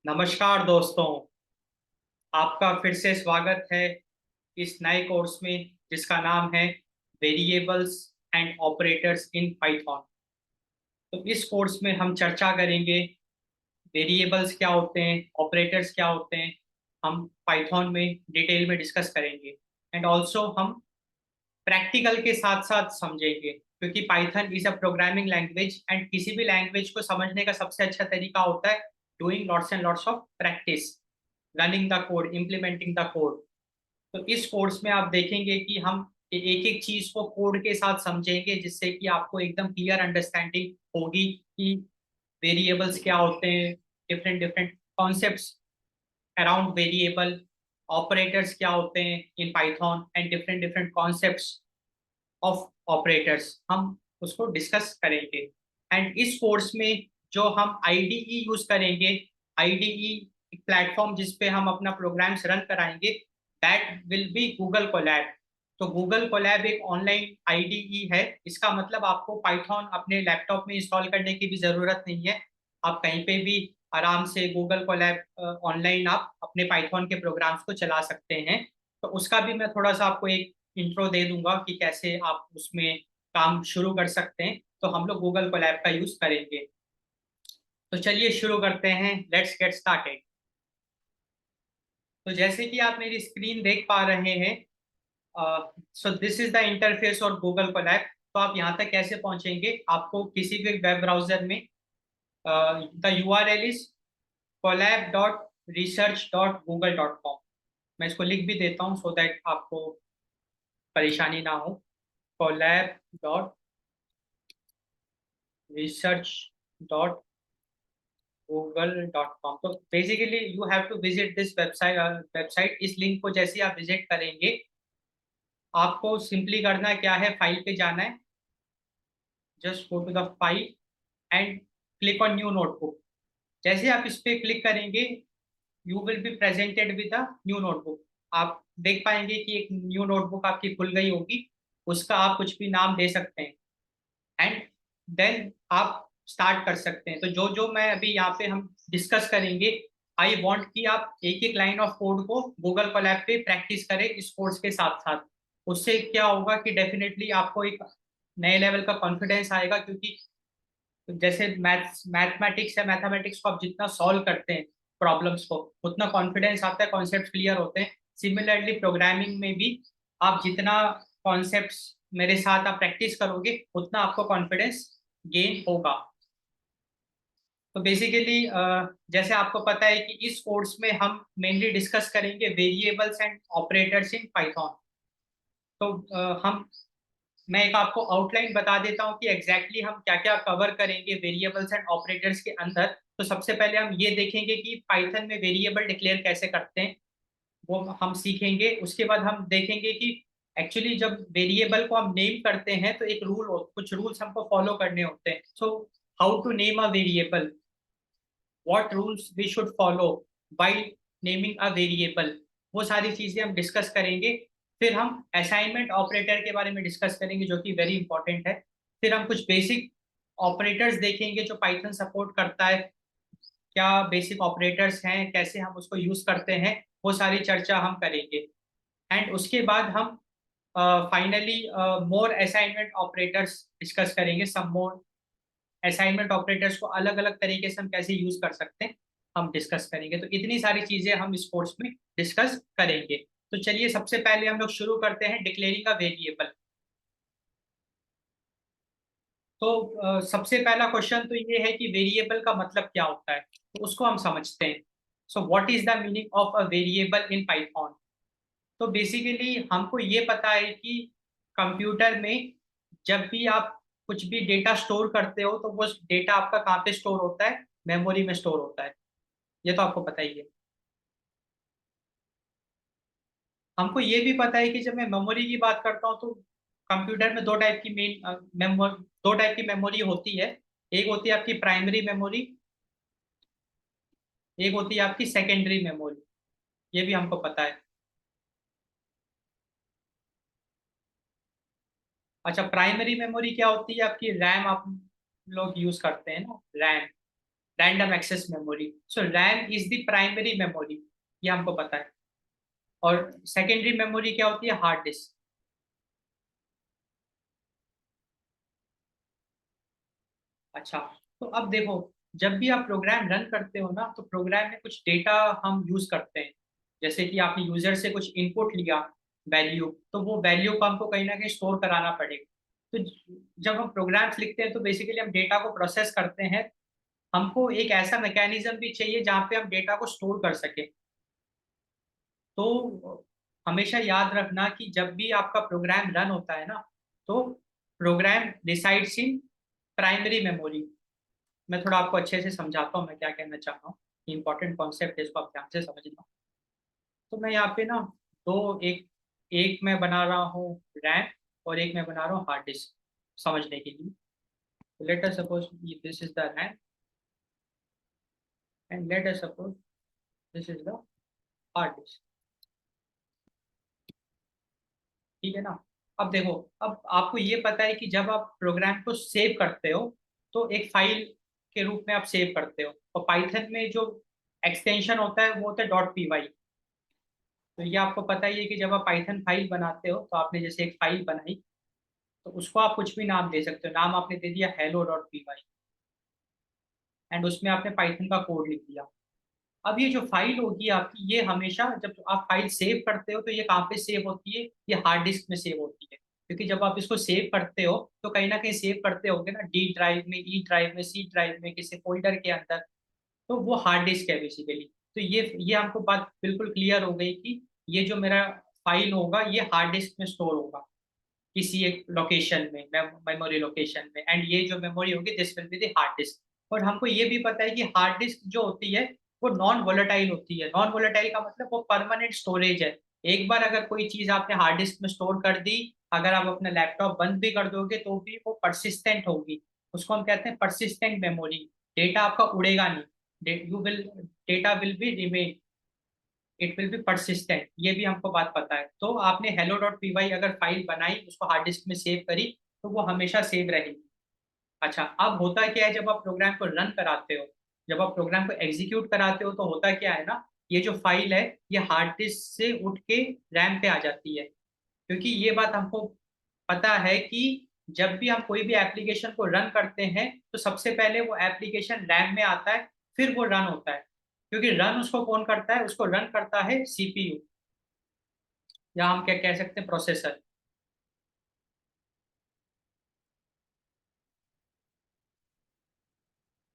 नमस्कार दोस्तों। आपका फिर से स्वागत है इस नए कोर्स में जिसका नाम है variables and operators in Python. तो इस कोर्स में हम चर्चा करेंगे वेरिएबल्स क्या होते हैं, ऑपरेटर्स क्या होते हैं। हम पाइथन में डिटेल में डिस्कस करेंगे एंड ऑल्सो हम प्रैक्टिकल के साथ साथ समझेंगे, क्योंकि Python is a programming language and किसी भी लैंग्वेज को समझने का सबसे अच्छा तरीका होता है doing lots and lots of practice, running the code, implementing the code. तो इस कोर्स में आप देखेंगे कि हम एक एक चीज को कोड के साथ समझेंगे, जिससे कि आपको एकदम क्लियर अंडरस्टैंडिंग होगी कि वेरिएबल्स क्या होते हैं, different different concepts around variable, operators क्या होते हैं in Python and different different concepts of operators हम उसको डिस्कस करेंगे। एंड इस कोर्स में जो हम आईडीई यूज करेंगे, आईडीई एक प्लेटफॉर्म जिस पे हम अपना प्रोग्राम्स रन कराएंगे, that will be Google Colab. तो गूगल कोलैब एक ऑनलाइन आईडीई है। इसका मतलब आपको पाइथन अपने लैपटॉप में इंस्टॉल करने की भी जरूरत नहीं है। आप कहीं पे भी आराम से गूगल कोलैब ऑनलाइन आप अपने पाइथन के प्रोग्राम्स को चला सकते हैं। तो उसका भी मैं थोड़ा सा आपको एक इंट्रो दे दूंगा कि कैसे आप उसमें काम शुरू कर सकते हैं। तो हम लोग गूगल कोलैब का यूज करेंगे। तो चलिए शुरू करते हैं, लेट्स गेट स्टार्टेड। तो जैसे कि आप मेरी स्क्रीन देख पा रहे हैं, so this is the interface और गूगल कोलैब। तो आप यहाँ तक कैसे पहुंचेंगे, आपको किसी भी वेब ब्राउजर में द यूआरएल इज collab.research.google.com। मैं इसको लिख भी देता हूँ सो दैट आपको परेशानी ना हो। collab.research.google.com। तो basically you have to visit this website. इस लिंक को जैसे ही आप विजिट करेंगे, आपको सिंपली करना क्या है, फाइल पे जाना है। Just go to the file and click on new notebook. जैसे आप इस पे क्लिक करेंगे, you will be presented with a new notebook. आप देख पाएंगे कि एक न्यू नोटबुक आपकी खुल गई होगी। उसका आप कुछ भी नाम दे सकते हैं एंड देन आप स्टार्ट कर सकते हैं। तो जो जो मैं अभी यहाँ पे हम डिस्कस करेंगे, आई वांट कि आप एक एक लाइन ऑफ कोड को गूगल कोलैब पे प्रैक्टिस करें इस कोर्स के साथ साथ। उससे क्या होगा कि डेफिनेटली आपको एक नए लेवल का कॉन्फिडेंस आएगा, क्योंकि जैसे मैथमेटिक्स है, मैथमेटिक्स को आप जितना सॉल्व करते हैं प्रॉब्लम्स को, उतना कॉन्फिडेंस आता है, कॉन्सेप्ट क्लियर होते हैं। सिमिलरली प्रोग्रामिंग में भी आप जितना कॉन्सेप्ट्स मेरे साथ आप प्रैक्टिस करोगे, उतना आपको कॉन्फिडेंस गेन होगा। तो बेसिकली जैसे आपको पता है कि इस कोर्स में हम मेनली डिस्कस करेंगे variables and operators in Python. तो हम मैं एक आपको आउटलाइन बता देता हूँ कि एग्जैक्टली हम क्या क्या कवर करेंगे वेरिएबल्स एंड ऑपरेटर्स के अंदर। तो सबसे पहले हम ये देखेंगे कि पाइथन में वेरिएबल डिक्लेयर कैसे करते हैं, वो हम सीखेंगे। उसके बाद हम देखेंगे कि एक्चुअली जब वेरिएबल को हम नेम करते हैं तो एक कुछ रूल्स हमको फॉलो करने होते हैं। So how to name a variable, what rules we should follow by naming a variable, वो सारी चीजें हम डिस्कस करेंगे। फिर हम असाइनमेंट ऑपरेटर के बारे में डिस्कस करेंगे, जो कि वेरी इंपॉर्टेंट है। फिर हम कुछ बेसिक ऑपरेटर्स देखेंगे जो पाइथन सपोर्ट करता है, क्या बेसिक ऑपरेटर्स हैं, कैसे हम उसको यूज करते हैं, वो सारी चर्चा हम करेंगे। एंड उसके बाद हम फाइनली मोर असाइनमेंट ऑपरेटर्स डिस्कस करेंगे। सम मोर असाइनमेंट ऑपरेटर्स को अलग अलग तरीके से हम कैसे यूज कर सकते हैं, हम डिस्कस करेंगे। तो इतनी सारी चीजें हम इस कोर्स में डिस्कस करेंगे। तो चलिए सबसे पहले हम लोग शुरू करते हैं डिक्लेयरिंग अ वेरिएबल। तो सबसे पहला क्वेश्चन तो ये है कि वेरिएबल का मतलब क्या होता है, तो उसको हम समझते हैं। So what is the meaning of a variable in Python. तो बेसिकली हमको ये पता है कि कंप्यूटर में जब भी आप कुछ भी डेटा स्टोर करते हो, तो वो डेटा आपका कहाँ पे स्टोर होता है, मेमोरी में स्टोर होता है। ये तो आपको पता ही है। हमको ये भी पता है कि जब मैं मेमोरी की बात करता हूँ, तो कंप्यूटर में दो टाइप की मेमोरी होती है। एक होती है आपकी प्राइमरी मेमोरी, एक होती है आपकी सेकेंडरी मेमोरी। ये भी हमको पता है। अच्छा, प्राइमरी मेमोरी क्या होती है, आपकी रैम आप लोग यूज करते हैं ना, RAM. Random access memory. So RAM is the primary memory, ये हमको पता है। और सेकेंडरी मेमोरी क्या होती है? Hard disk. अच्छा, तो अब देखो, जब भी आप प्रोग्राम रन करते हो ना, तो प्रोग्राम में कुछ डेटा हम यूज करते हैं। जैसे कि आपने यूजर से कुछ इनपुट लिया, वैल्यू, तो वो वैल्यू को हमको कहीं ना कहीं स्टोर कराना पड़ेगा। तो जब हम प्रोग्राम्स लिखते हैं तो बेसिकली हम डेटा को प्रोसेस करते हैं। हमको एक ऐसा मैकेनिज्म भी चाहिए जहाँ पे हम डेटा को स्टोर कर सके। तो हमेशा याद रखना कि जब भी आपका प्रोग्राम रन होता है ना, तो program resides in primary memory. मैं थोड़ा आपको अच्छे से समझाता हूँ मैं क्या कहना चाह रहा हूँ। इंपॉर्टेंट कॉन्सेप्ट है, इसको आप ध्यान से समझना। तो मैं यहाँ पे ना दो, एक एक मैं बना रहा हूँ रैम, और एक मैं बना रहा हूँ हार्ड डिस्क, समझने के लिए। Let us suppose this is the RAM, and let us suppose this is the hard disk. ठीक है ना? अब देखो, अब आपको ये पता है कि जब आप प्रोग्राम को सेव करते हो तो एक फाइल के रूप में आप सेव करते हो, और पाइथन में जो एक्सटेंशन होता है वो होता है डॉट पी वाई। तो ये आपको पता ही है कि जब आप पाइथन फाइल बनाते हो तो आपने जैसे एक फाइल बनाई, तो उसको आप कुछ भी नाम दे सकते हो। नाम आपने दे दिया hello dot P Y, and उसमें आपने पाइथन का कोड लिख दिया। अब ये जो फाइल होगी आपकी, ये हमेशा जब आप फाइल सेव करते हो तो ये कहाँ पे सेव होती है? ये हार्ड डिस्क में सेव होती है। क्योंकि जब आप इसको सेव करते हो तो कहीं ना कहीं सेव करते होगे ना, डी ड्राइव में, ई ड्राइव में, सी ड्राइव में, किसी फोल्डर के अंदर। तो वो हार्ड डिस्क है बेसिकली। तो ये हमको बात बिल्कुल क्लियर हो गई कि ये जो मेरा फाइल होगा ये हार्ड डिस्क में स्टोर होगा, किसी एक लोकेशन में, मेमोरी लोकेशन में। एंड ये जो मेमोरी होगी this will be the hard disk. और हमको ये भी पता है कि हार्ड डिस्क जो होती है वो नॉन वोलेटाइल होती है। नॉन वोलेटाइल का मतलब वो परमानेंट स्टोरेज है। एक बार अगर कोई चीज आपने हार्ड डिस्क में स्टोर कर दी, अगर आप अपना लैपटॉप बंद भी कर दोगे तो भी वो परसिस्टेंट होगी। उसको हम कहते हैं परसिस्टेंट मेमोरी। डेटा आपका उड़ेगा नहीं, you will data will be remain, it will B persistent. ये भी हमको बात पता है। तो आपने hello डॉट पी वाई अगर फाइल बनाई, उसको हार्ड डिस्क में सेव करी, तो वो हमेशा सेव रहेगी। अच्छा, अब होता क्या है जब आप प्रोग्राम को रन कराते हो, जब आप प्रोग्राम को एग्जीक्यूट कराते हो, तो होता क्या है ना, ये जो फाइल है ये हार्ड डिस्क से उठ के रैम पे आ जाती है। क्योंकि ये बात हमको पता है कि जब भी हम कोई भी एप्लीकेशन को रन करते हैं तो सबसे पहले वो एप्लीकेशन रैम में आता है, फिर वो रन होता है। क्योंकि रन उसको कौन करता है? उसको रन करता है सीपीयू, या हम क्या कह सकते हैं, प्रोसेसर।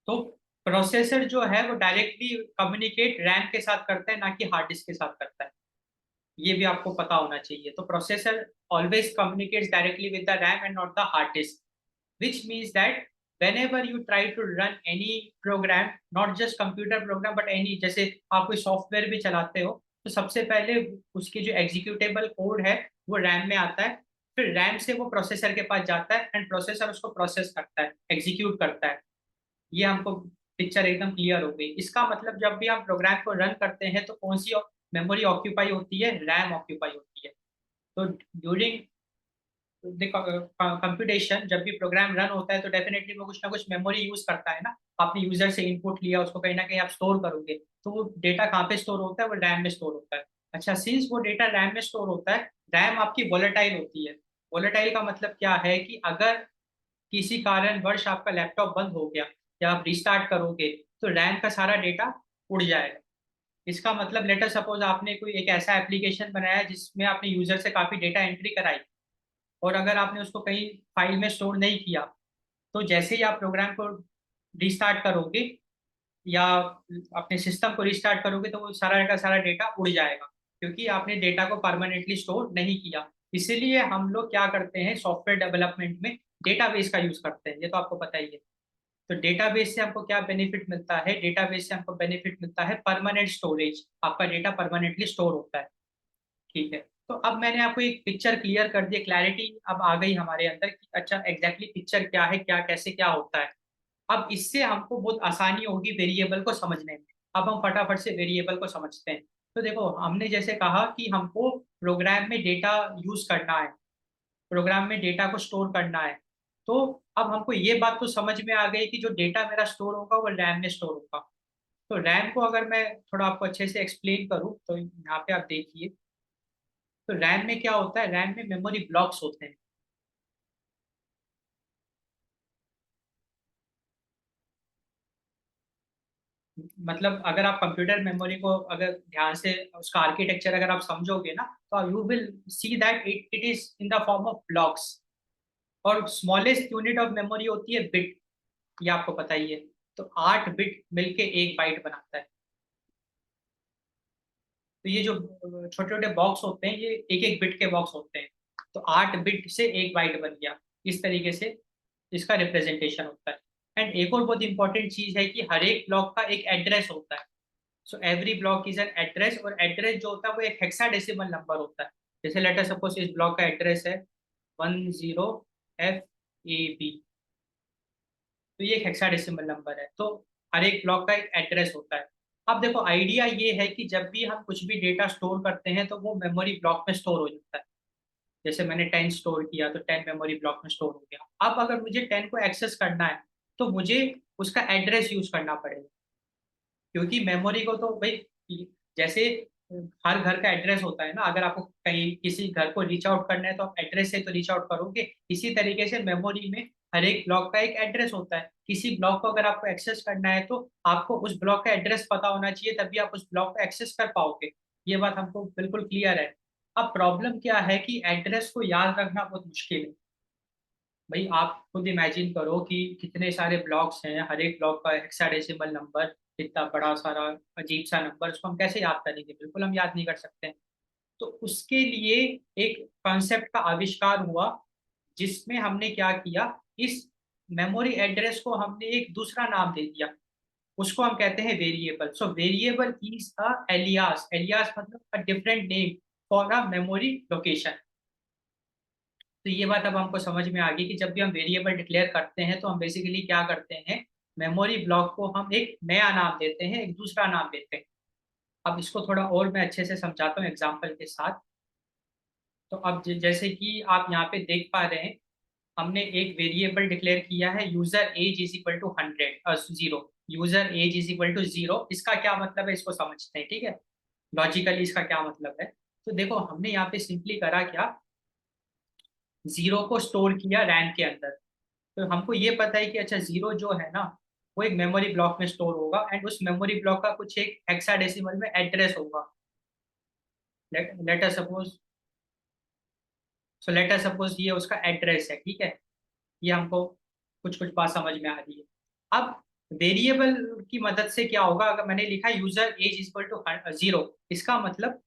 तो प्रोसेसर जो है वो डायरेक्टली कम्युनिकेट रैम के साथ करता है, ना कि हार्ड डिस्क के साथ करता है। ये भी आपको पता होना चाहिए। तो processor always communicates directly with the RAM and not the hard disk, which means that whenever you try to run any program, not just computer program but any, जैसे आप कोई सॉफ्टवेयर भी चलाते हो, तो सबसे पहले उसकी जो एग्जीक्यूटेबल कोड है वो रैम में आता है। फिर रैम से वो प्रोसेसर के पास जाता है, एंड प्रोसेसर उसको प्रोसेस करता है, एग्जीक्यूट करता है। ये हमको पिक्चर एकदम क्लियर हो गई। इसका मतलब जब भी हम प्रोग्राम को रन करते हैं तो कौन सी मेमोरी ऑक्यूपाई होती है? रैम ऑक्यूपाई होती है। तो ड्यूरिंग कंप्यूटेशन, जब भी प्रोग्राम रन होता है तो डेफिनेटली वो कुछ ना कुछ मेमोरी यूज करता है ना। आपने यूजर से इनपुट लिया, उसको कहीं ना कहीं आप स्टोर करोगे, तो वो डेटा कहाँ पे स्टोर होता है? वो रैम में स्टोर होता है। अच्छा, सिंस वो डेटा रैम में स्टोर होता है, रैम आपकी वोलेटाइल होती है। वोलेटाइल का मतलब क्या है कि अगर किसी कारणवश आपका लैपटॉप बंद हो गया या आप रिस्टार्ट करोगे, तो रैम का सारा डेटा उड़ जाएगा। इसका मतलब लेटर सपोज आपने कोई एक ऐसा एप्लीकेशन बनाया जिसमें आपने यूजर से काफी डेटा एंट्री कराई, और अगर आपने उसको कहीं फाइल में स्टोर नहीं किया, तो जैसे ही आप प्रोग्राम को रिस्टार्ट करोगे या अपने सिस्टम को रिस्टार्ट करोगे, तो वो सारा का सारा डेटा उड़ जाएगा, क्योंकि आपने डेटा को परमानेंटली स्टोर नहीं किया। इसीलिए हम लोग क्या करते हैं सॉफ्टवेयर डेवलपमेंट में, डेटाबेस का यूज करते हैं। ये तो आपको पता ही है। तो डेटाबेस से हमको क्या बेनिफिट मिलता है? डेटाबेस से हमको बेनिफिट मिलता है परमानेंट स्टोरेज, आपका डेटा परमानेंटली स्टोर होता है। ठीक है। तो अब मैंने आपको एक पिक्चर क्लियर कर दी, क्लैरिटी अब आ गई हमारे अंदर कि अच्छा एग्जैक्टली पिक्चर क्या है, क्या कैसे क्या होता है। अब इससे हमको बहुत आसानी होगी वेरिएबल को समझने में। अब हम फटाफट से वेरिएबल को समझते हैं। तो देखो, हमने जैसे कहा कि हमको प्रोग्राम में डेटा यूज करना है, प्रोग्राम में डेटा को स्टोर करना है। तो अब हमको ये बात तो समझ में आ गई कि जो डेटा मेरा स्टोर होगा वो रैम में स्टोर होगा। तो रैम को अगर मैं थोड़ा आपको अच्छे से एक्सप्लेन करूँ तो यहाँ पे आप देखिए। तो रैम में क्या होता है, रैम में मेमोरी ब्लॉक्स होते हैं। मतलब अगर आप कंप्यूटर मेमोरी को अगर ध्यान से उसका आर्किटेक्चर अगर आप समझोगे ना, तो you will see that it is in the form of blocks. और स्मॉलेस्ट यूनिट ऑफ मेमोरी होती है बिट, ये आपको पता ही है। तो 8 बिट मिलके 1 बाइट बनाता है। तो ये जो छोटे छोटे बॉक्स होते हैं, ये एक एक बिट के बॉक्स होते हैं। तो 8 बिट से 1 बाइट बन गया, इस तरीके से इसका रिप्रेजेंटेशन होता है। एंड एक और बहुत इंपॉर्टेंट चीज है कि हर एक ब्लॉक का एक एड्रेस होता है। So every block is an address, और एड्रेस जो होता है वो एक हेक्साडेसिमल नंबर होता है। जैसे लेट अस सपोज इस ब्लॉक का एड्रेस है 10FAB, तो ये एक हेक्साडेसिमल नंबर है। तो हर एक ब्लॉक का एक एड्रेस होता है। अब देखो आइडिया ये है कि जब भी हम कुछ भी डेटा स्टोर करते हैं तो वो मेमोरी ब्लॉक में स्टोर हो जाता है। जैसे मैंने 10 स्टोर किया तो 10 मेमोरी ब्लॉक में स्टोर हो गया। अब अगर मुझे 10 को एक्सेस करना है तो मुझे उसका एड्रेस यूज करना पड़ेगा। क्योंकि मेमोरी को तो भाई जैसे हर घर का एड्रेस होता है ना, अगर आपको कहीं किसी घर को रीच आउट करना है तो आप एड्रेस से तो रीच आउट करोगे। इसी तरीके से मेमोरी में हर एक ब्लॉक का एक एड्रेस होता है। किसी ब्लॉक को अगर आपको एक्सेस करना है तो आपको उस ब्लॉक का एड्रेस पता होना चाहिए, तभी आप उस ब्लॉक को एक्सेस कर पाओगे। ये बात हमको बिल्कुल क्लियर है। अब प्रॉब्लम क्या है कि एड्रेस को याद रखना बहुत मुश्किल है। भाई आप खुद इमेजिन करो कि कितने सारे ब्लॉक्स हैं, हर एक ब्लॉक का हेक्साडेसिमल नंबर, इतना बड़ा सारा अजीब सा नंबर, उसको हम कैसे याद करेंगे? बिल्कुल हम याद नहीं कर सकते हैं। तो उसके लिए एक कॉन्सेप्ट का आविष्कार हुआ, जिसमें हमने क्या किया, इस मेमोरी एड्रेस को हमने एक दूसरा नाम दे दिया। उसको हम कहते हैं variable. So variable is a alias, alias मतलब a different name for a memory location. तो ये बात अब हमको समझ में आ गई कि जब भी हम वेरिएबल डिक्लेयर करते हैं तो हम बेसिकली क्या करते हैं, मेमोरी ब्लॉक को हम एक नया नाम देते हैं, एक दूसरा नाम देते हैं। अब इसको थोड़ा और मैं अच्छे से समझाता हूँ एग्जांपल के साथ। तो अब जैसे कि आप यहाँ पे देख पा रहे हैं, हमने एक वेरिएबल डिक्लेयर किया है user age is equal to 100, 0। User age is equal to 0, इसका क्या मतलब है इसको समझते हैं, ठीक है। लॉजिकली इसका क्या मतलब है। तो देखो हमने यहाँ पे सिंपली करा क्या, 0 को स्टोर किया रैम के अंदर। तो हमको ये पता है कि अच्छा 0 जो है ना, वो एक मेमोरी ब्लॉक में स्टोर होगा, एंड उस मेमोरी ब्लॉक का कुछ एक हेक्साडेसिमल में एड्रेस होगा। Let us suppose, let us suppose ये उसका एड्रेस है, ठीक है। ये हमको कुछ कुछ बात समझ में आ रही है। अब वेरिएबल की मदद से क्या होगा, अगर मैंने लिखा यूजर एज इक्वल टू 0, इसका मतलब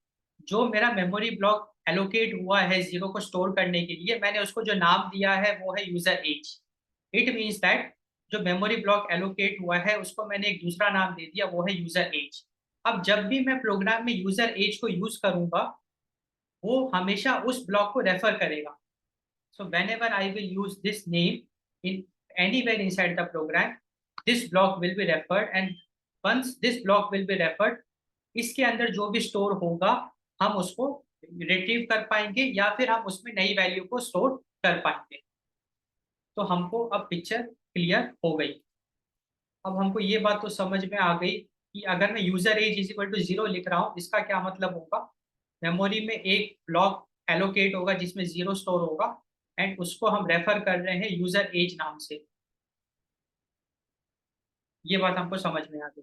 जो मेरा मेमोरी ब्लॉक एलोकेट हुआ है 0 को स्टोर करने के लिए, मैंने उसको जो नाम दिया है वो है user age. It means that जो मेमोरी ब्लॉक एलोकेट हुआ है उसको मैंने एक दूसरा नाम दे दिया, वो है यूजर एज। अब जब भी मैं प्रोग्राम में यूजर एज को यूज करूंगा, वो हमेशा उस ब्लॉक को रेफर करेगा। So whenever I will use this name in anywhere inside the program, this block will be referred, and once this block will be referred, इसके अंदर जो भी स्टोर होगा हम उसको रिट्रीव कर पाएंगे, या फिर हम उसमें नई वैल्यू को स्टोर कर पाएंगे। तो हमको अब पिक्चर क्लियर हो गई। अब हमको ये बात तो समझ में आ गई कि अगर मैं user age is equal to 0 लिख रहा हूँ, इसका क्या मतलब होगा। मेमोरी में एक ब्लॉक एलोकेट होगा जिसमें 0 स्टोर होगा, एंड उसको हम रेफर कर रहे हैं यूजर एज नाम से। ये बात हमको समझ में आ गई।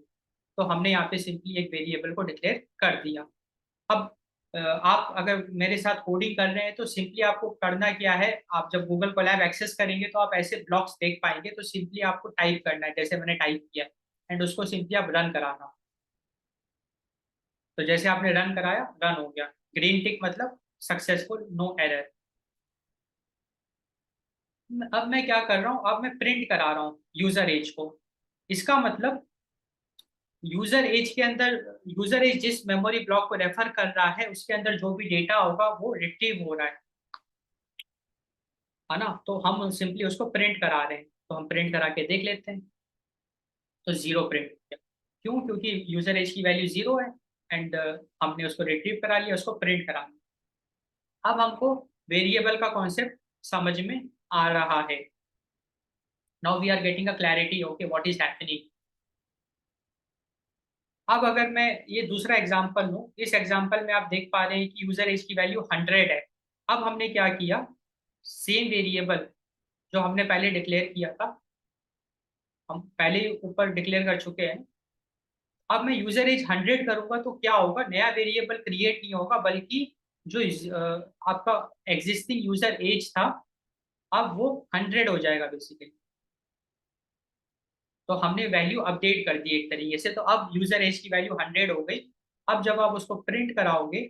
तो हमने यहाँ पे सिंपली एक वेरिएबल को डिक्लेयर कर दिया। अब आप अगर मेरे साथ कोडिंग कर रहे हैं तो सिंपली आपको करना क्या है, आप जब गूगल कोलैब एक्सेस करेंगे तो आप ऐसे ब्लॉक्स देख पाएंगे। तो सिंपली आपको टाइप करना है जैसे मैंने टाइप किया, एंड उसको सिंपली आप रन कराना। तो जैसे आपने रन कराया, रन हो गया, ग्रीन टिक मतलब सक्सेसफुल, नो एरर। अब मैं क्या कर रहा हूँ, अब मैं प्रिंट करा रहा हूँ यूजर एज को। इसका मतलब यूजर एज के अंदर, यूजर एज जिस मेमोरी ब्लॉक को रेफर कर रहा है उसके अंदर जो भी डेटा होगा वो रिट्रीव हो रहा है ना। तो हम सिंपली उसको प्रिंट करा रहे हैं, तो हम प्रिंट करा के देख लेते हैं। तो 0 प्रिंट किया। क्यों? क्योंकि यूजर एज की वैल्यू 0 है, एंड हमने उसको रिट्रीव करा लिया, उसको प्रिंट करा लिया। अब हमको वेरिएबल का कॉन्सेप्ट समझ में आ रहा है। Now we are getting a clarity okay what is happening. अब अगर मैं ये दूसरा एग्जांपल लूं, इस एग्जांपल में आप देख पा रहे हैं कि यूजर एज की वैल्यू 100 है। अब हमने क्या किया, सेम वेरिएबल जो हमने पहले डिक्लेयर किया था, हम पहले ही ऊपर डिक्लेयर कर चुके हैं। अब मैं यूजर एज 100 करूंगा तो क्या होगा, नया वेरिएबल क्रिएट नहीं होगा, बल्कि जो आपका एग्जिस्टिंग यूजर एज था अब वो 100 हो जाएगा बेसिकली। तो हमने वैल्यू अपडेट कर दी एक तरीके से, तो अब यूजर एज की वैल्यू 100 हो गई। अब जब आप उसको प्रिंट कराओगे,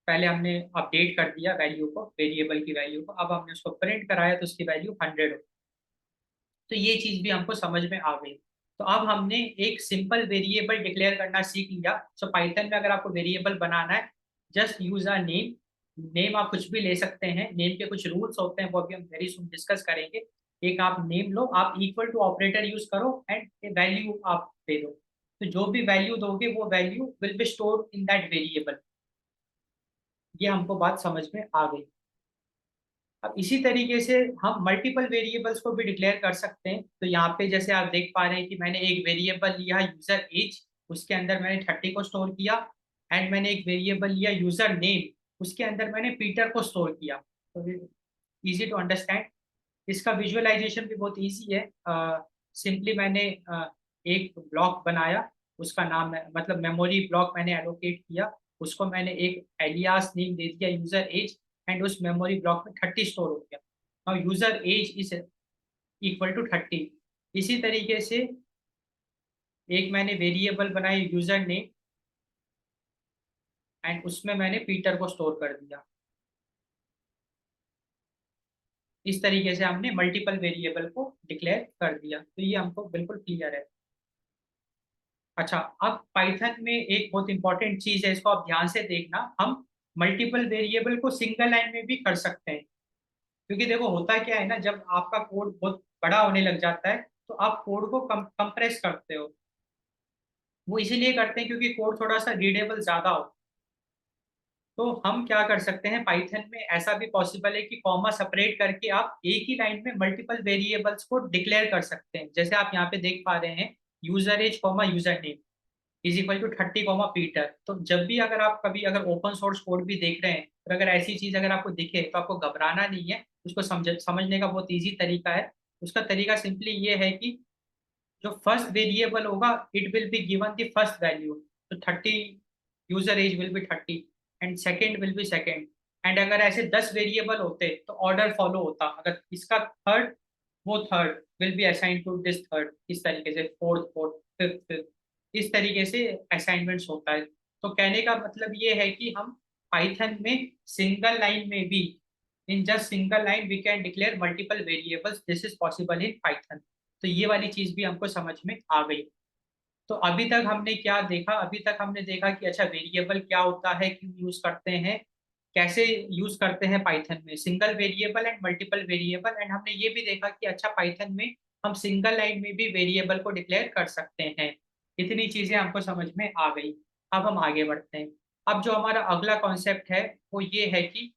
पहले हमने अपडेट कर दिया वैल्यू को, वेरिएबल की वैल्यू को, अब हमने उसको प्रिंट कराया तो उसकी वैल्यू 100 हो। तो ये चीज भी हमको समझ में आ गई। तो अब हमने एक सिंपल वेरिएबल डिक्लेयर करना सीख लिया। सो पाइथन में अगर आपको वेरिएबल बनाना है, just use a name. Name आप कुछ भी ले सकते हैं, नेम के कुछ रूल्स होते हैं, वो अभी हम वेरी सुन डिस्कस करेंगे। एक आप नेम लो, आप इक्वल टू ऑपरेटर यूज करो एंड वैल्यू आप दे दो। तो जो भी वैल्यू दोगे वो value will be stored in that variable. ये हमको बात समझ में आ गई। अब इसी तरीके से हम मल्टीपल वेरिएबल्स को भी डिक्लेयर कर सकते हैं। तो यहाँ पे जैसे आप देख पा रहे हैं कि मैंने एक वेरिएबल लिया यूजर एज, उसके अंदर मैंने 30 को स्टोर किया। एंड मैंने एक वेरिएबल लिया यूजर नेम, उसके अंदर मैंने पीटर को स्टोर किया। तो इजी टू अंडरस्टैंड। इसका विजुअलाइजेशन भी बहुत इजी है। सिंपली मैंने एक ब्लॉक बनाया, उसका नाम मतलब मेमोरी ब्लॉक मैंने एलोकेट किया, उसको मैंने एक एलियास नेम दे दिया यूजर एज, एंड उस मेमोरी ब्लॉक में 30 स्टोर हो गया। Now user age is equal to 30। इसी तरीके से एक मैंने वेरिएबल बनाई यूजर नेम, एंड उसमें मैंने पीटर को स्टोर कर दिया। इस तरीके से हमने मल्टीपल वेरिएबल को डिक्लेयर कर दिया। तो ये हमको बिल्कुल क्लियर है। अच्छा, अब पाइथन में एक बहुत इंपॉर्टेंट चीज है, इसको आप ध्यान से देखना। हम मल्टीपल वेरिएबल को सिंगल लाइन में भी कर सकते हैं। क्योंकि देखो होता क्या है ना, जब आपका कोड बहुत बड़ा होने लग जाता है तो आप कोड को कंप्रेस करते हो। वो इसीलिए करते हैं क्योंकि कोड थोड़ा सा रीडेबल ज्यादा हो। तो हम क्या कर सकते हैं, पाइथन में ऐसा भी पॉसिबल है कि कॉमा सेपरेट करके आप एक ही लाइन में मल्टीपल वेरिएबल्स को डिक्लेयर कर सकते हैं। जैसे आप यहाँ पे देख पा रहे हैं, user age comma user name is equal to 30 comma Peter. तो जब भी अगर आप कभी अगर ओपन सोर्स कोड भी देख रहे हैं और अगर ऐसी चीज अगर आपको दिखे तो आपको घबराना नहीं है। उसको समझने का बहुत ईजी तरीका है। उसका तरीका सिंपली ये है कि जो फर्स्ट वेरिएबल होगा it will be given the first value. तो 30, user age will be 30 and second will be second. And अगर ऐसे 10 वेरिएबल होते तो ऑर्डर फॉलो होता, अगर इसका थर्ड, वो third will be assign to this third, इस तरीके से फोर्थ फोर्थ फिफ्थ फिफ्थ, इस तरीके से असाइनमेंट्स होता है। तो कहने का मतलब ये है कि हम पाइथन में सिंगल लाइन में भी, in just single line we can declare multiple variables, this is possible in Python. तो ये वाली चीज भी हमको समझ में आ गई। तो अभी तक हमने क्या देखा, अभी तक हमने देखा कि अच्छा वेरिएबल क्या होता है, क्यों यूज करते हैं, कैसे यूज करते हैं पाइथन में single variable and multiple variable. And हमने ये भी देखा कि अच्छा पाइथन में हम सिंगल लाइन में भी वेरिएबल को डिक्लेयर कर सकते हैं। इतनी चीजें हमको समझ में आ गई। अब हम आगे बढ़ते हैं। अब जो हमारा अगला कॉन्सेप्ट है वो ये है कि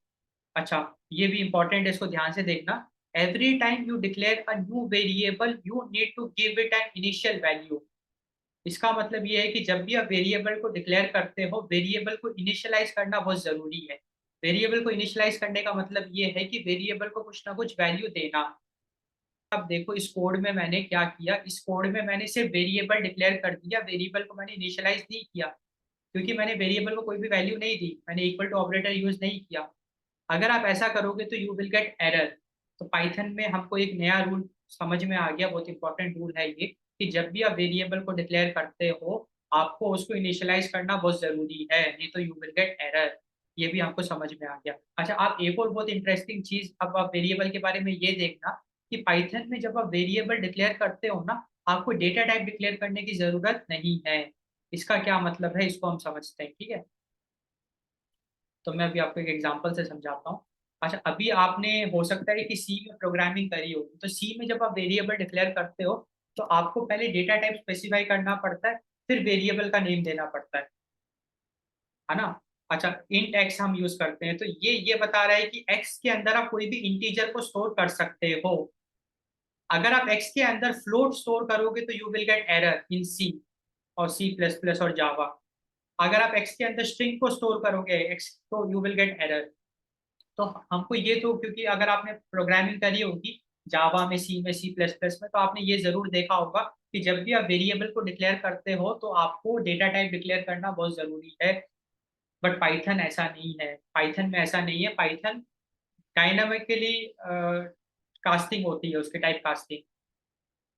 अच्छा, ये भी इंपॉर्टेंट है, इसको ध्यान से देखना। Every time you declare a new variable you need to give it an initial value. इसका मतलब ये है कि जब भी आप वेरिएबल को डिक्लेयर करते हो, वेरिएबल को इनिशियलाइज करना बहुत जरूरी है। वेरिएबल को इनिशियलाइज करने का मतलब ये है कि वेरिएबल को कुछ ना कुछ वैल्यू देना। अब देखो इस कोड में मैंने क्या किया, इस कोड में मैंने सिर्फ वेरिएबल डिक्लेयर कर दिया, वेरिएबल को मैंने इनिशियलाइज नहीं किया। क्योंकि मैंने वेरिएबल को कोई भी वैल्यू नहीं दी, मैंने इक्वल टू ऑपरेटर यूज नहीं किया। अगर आप ऐसा करोगे तो यू विल गेट एरर। तो पाइथन में हमको एक नया रूल समझ में आ गया, बहुत इंपॉर्टेंट रूल है ये, कि जब भी आप वेरिएबल को डिक्लेयर करते हो आपको उसको इनिशियलाइज करना बहुत जरूरी है, नहीं तो यू विल गेट एरर। ये भी आपको समझ में आ गया। अच्छा, आप एक और बहुत इंटरेस्टिंग चीज अब आप वेरिएबल के बारे में ये देखना कि पाइथन में जब आप वेरिएबल डिक्लेयर करते हो ना, आपको डेटा टाइप डिक्लेयर करने की जरूरत नहीं है। इसका क्या मतलब है, इसको हम समझते हैं, ठीक है। तो मैं अभी आपको एक एग्जांपल से समझाता हूँ। अच्छा, अभी आपने हो सकता है कि सी में प्रोग्रामिंग करी होगी, तो सी में जब आप वेरिएबल डिक्लेयर करते हो तो आपको पहले डेटा टाइप स्पेसिफाई करना पड़ता है, फिर वेरिएबल का नेम देना पड़ता है ना। अच्छा, इंट एक्स हम यूज करते हैं, तो ये बता रहा है कि एक्स के अंदर आप कोई भी इंटीजर को स्टोर कर सकते हो। अगर आप x के अंदर फ्लोट स्टोर करोगे तो you will get error in C or C plus plus और जावा। अगर आप x के अंदर स्ट्रिंग को स्टोर करोगे x, तो यू विल गेट एरर। तो हमको ये तो, क्योंकि अगर आपने प्रोग्रामिंग करी होगी जावा में, सी में, सी प्लस प्लस में, तो आपने ये जरूर देखा होगा कि जब भी आप वेरिएबल को डिक्लेयर करते हो तो आपको डेटा टाइप डिक्लेयर करना बहुत जरूरी है। बट पाइथन ऐसा नहीं है, पाइथन में ऐसा नहीं है। पाइथन डायनामिकली कास्टिंग होती है, उसकी टाइप कास्टिंग।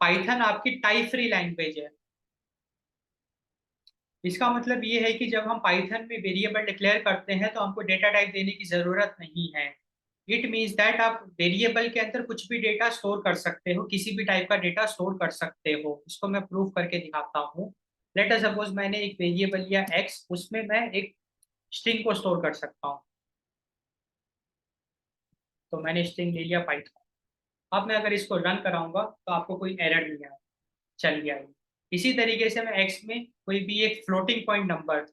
पाइथन आपकी टाइप फ्री लैंग्वेज है। इसका मतलब ये है कि जब हम पाइथन में वेरिएबल डिक्लेयर करते हैं तो हमको डेटा टाइप देने की जरूरत नहीं है। इट मीन्स दैट आप वेरिएबल के अंदर कुछ भी डेटा स्टोर कर सकते हो, किसी भी टाइप का डेटा स्टोर कर सकते हो। इसको मैं प्रूव करके दिखाता हूँ। लेट अस सपोज मैंने एक वेरिएबल लिया एक्स, उसमें मैं एक स्ट्रिंग को स्टोर कर सकता हूँ। तो मैंने स्ट्रिंग ले लिया पाइथन। अब मैं अगर इसको रन कराऊंगा तो आपको कोई एरर नहीं आया, चल गया ये। इसी तरीके से मैं एक्स में कोई भी एक फ्लोटिंग पॉइंट नंबर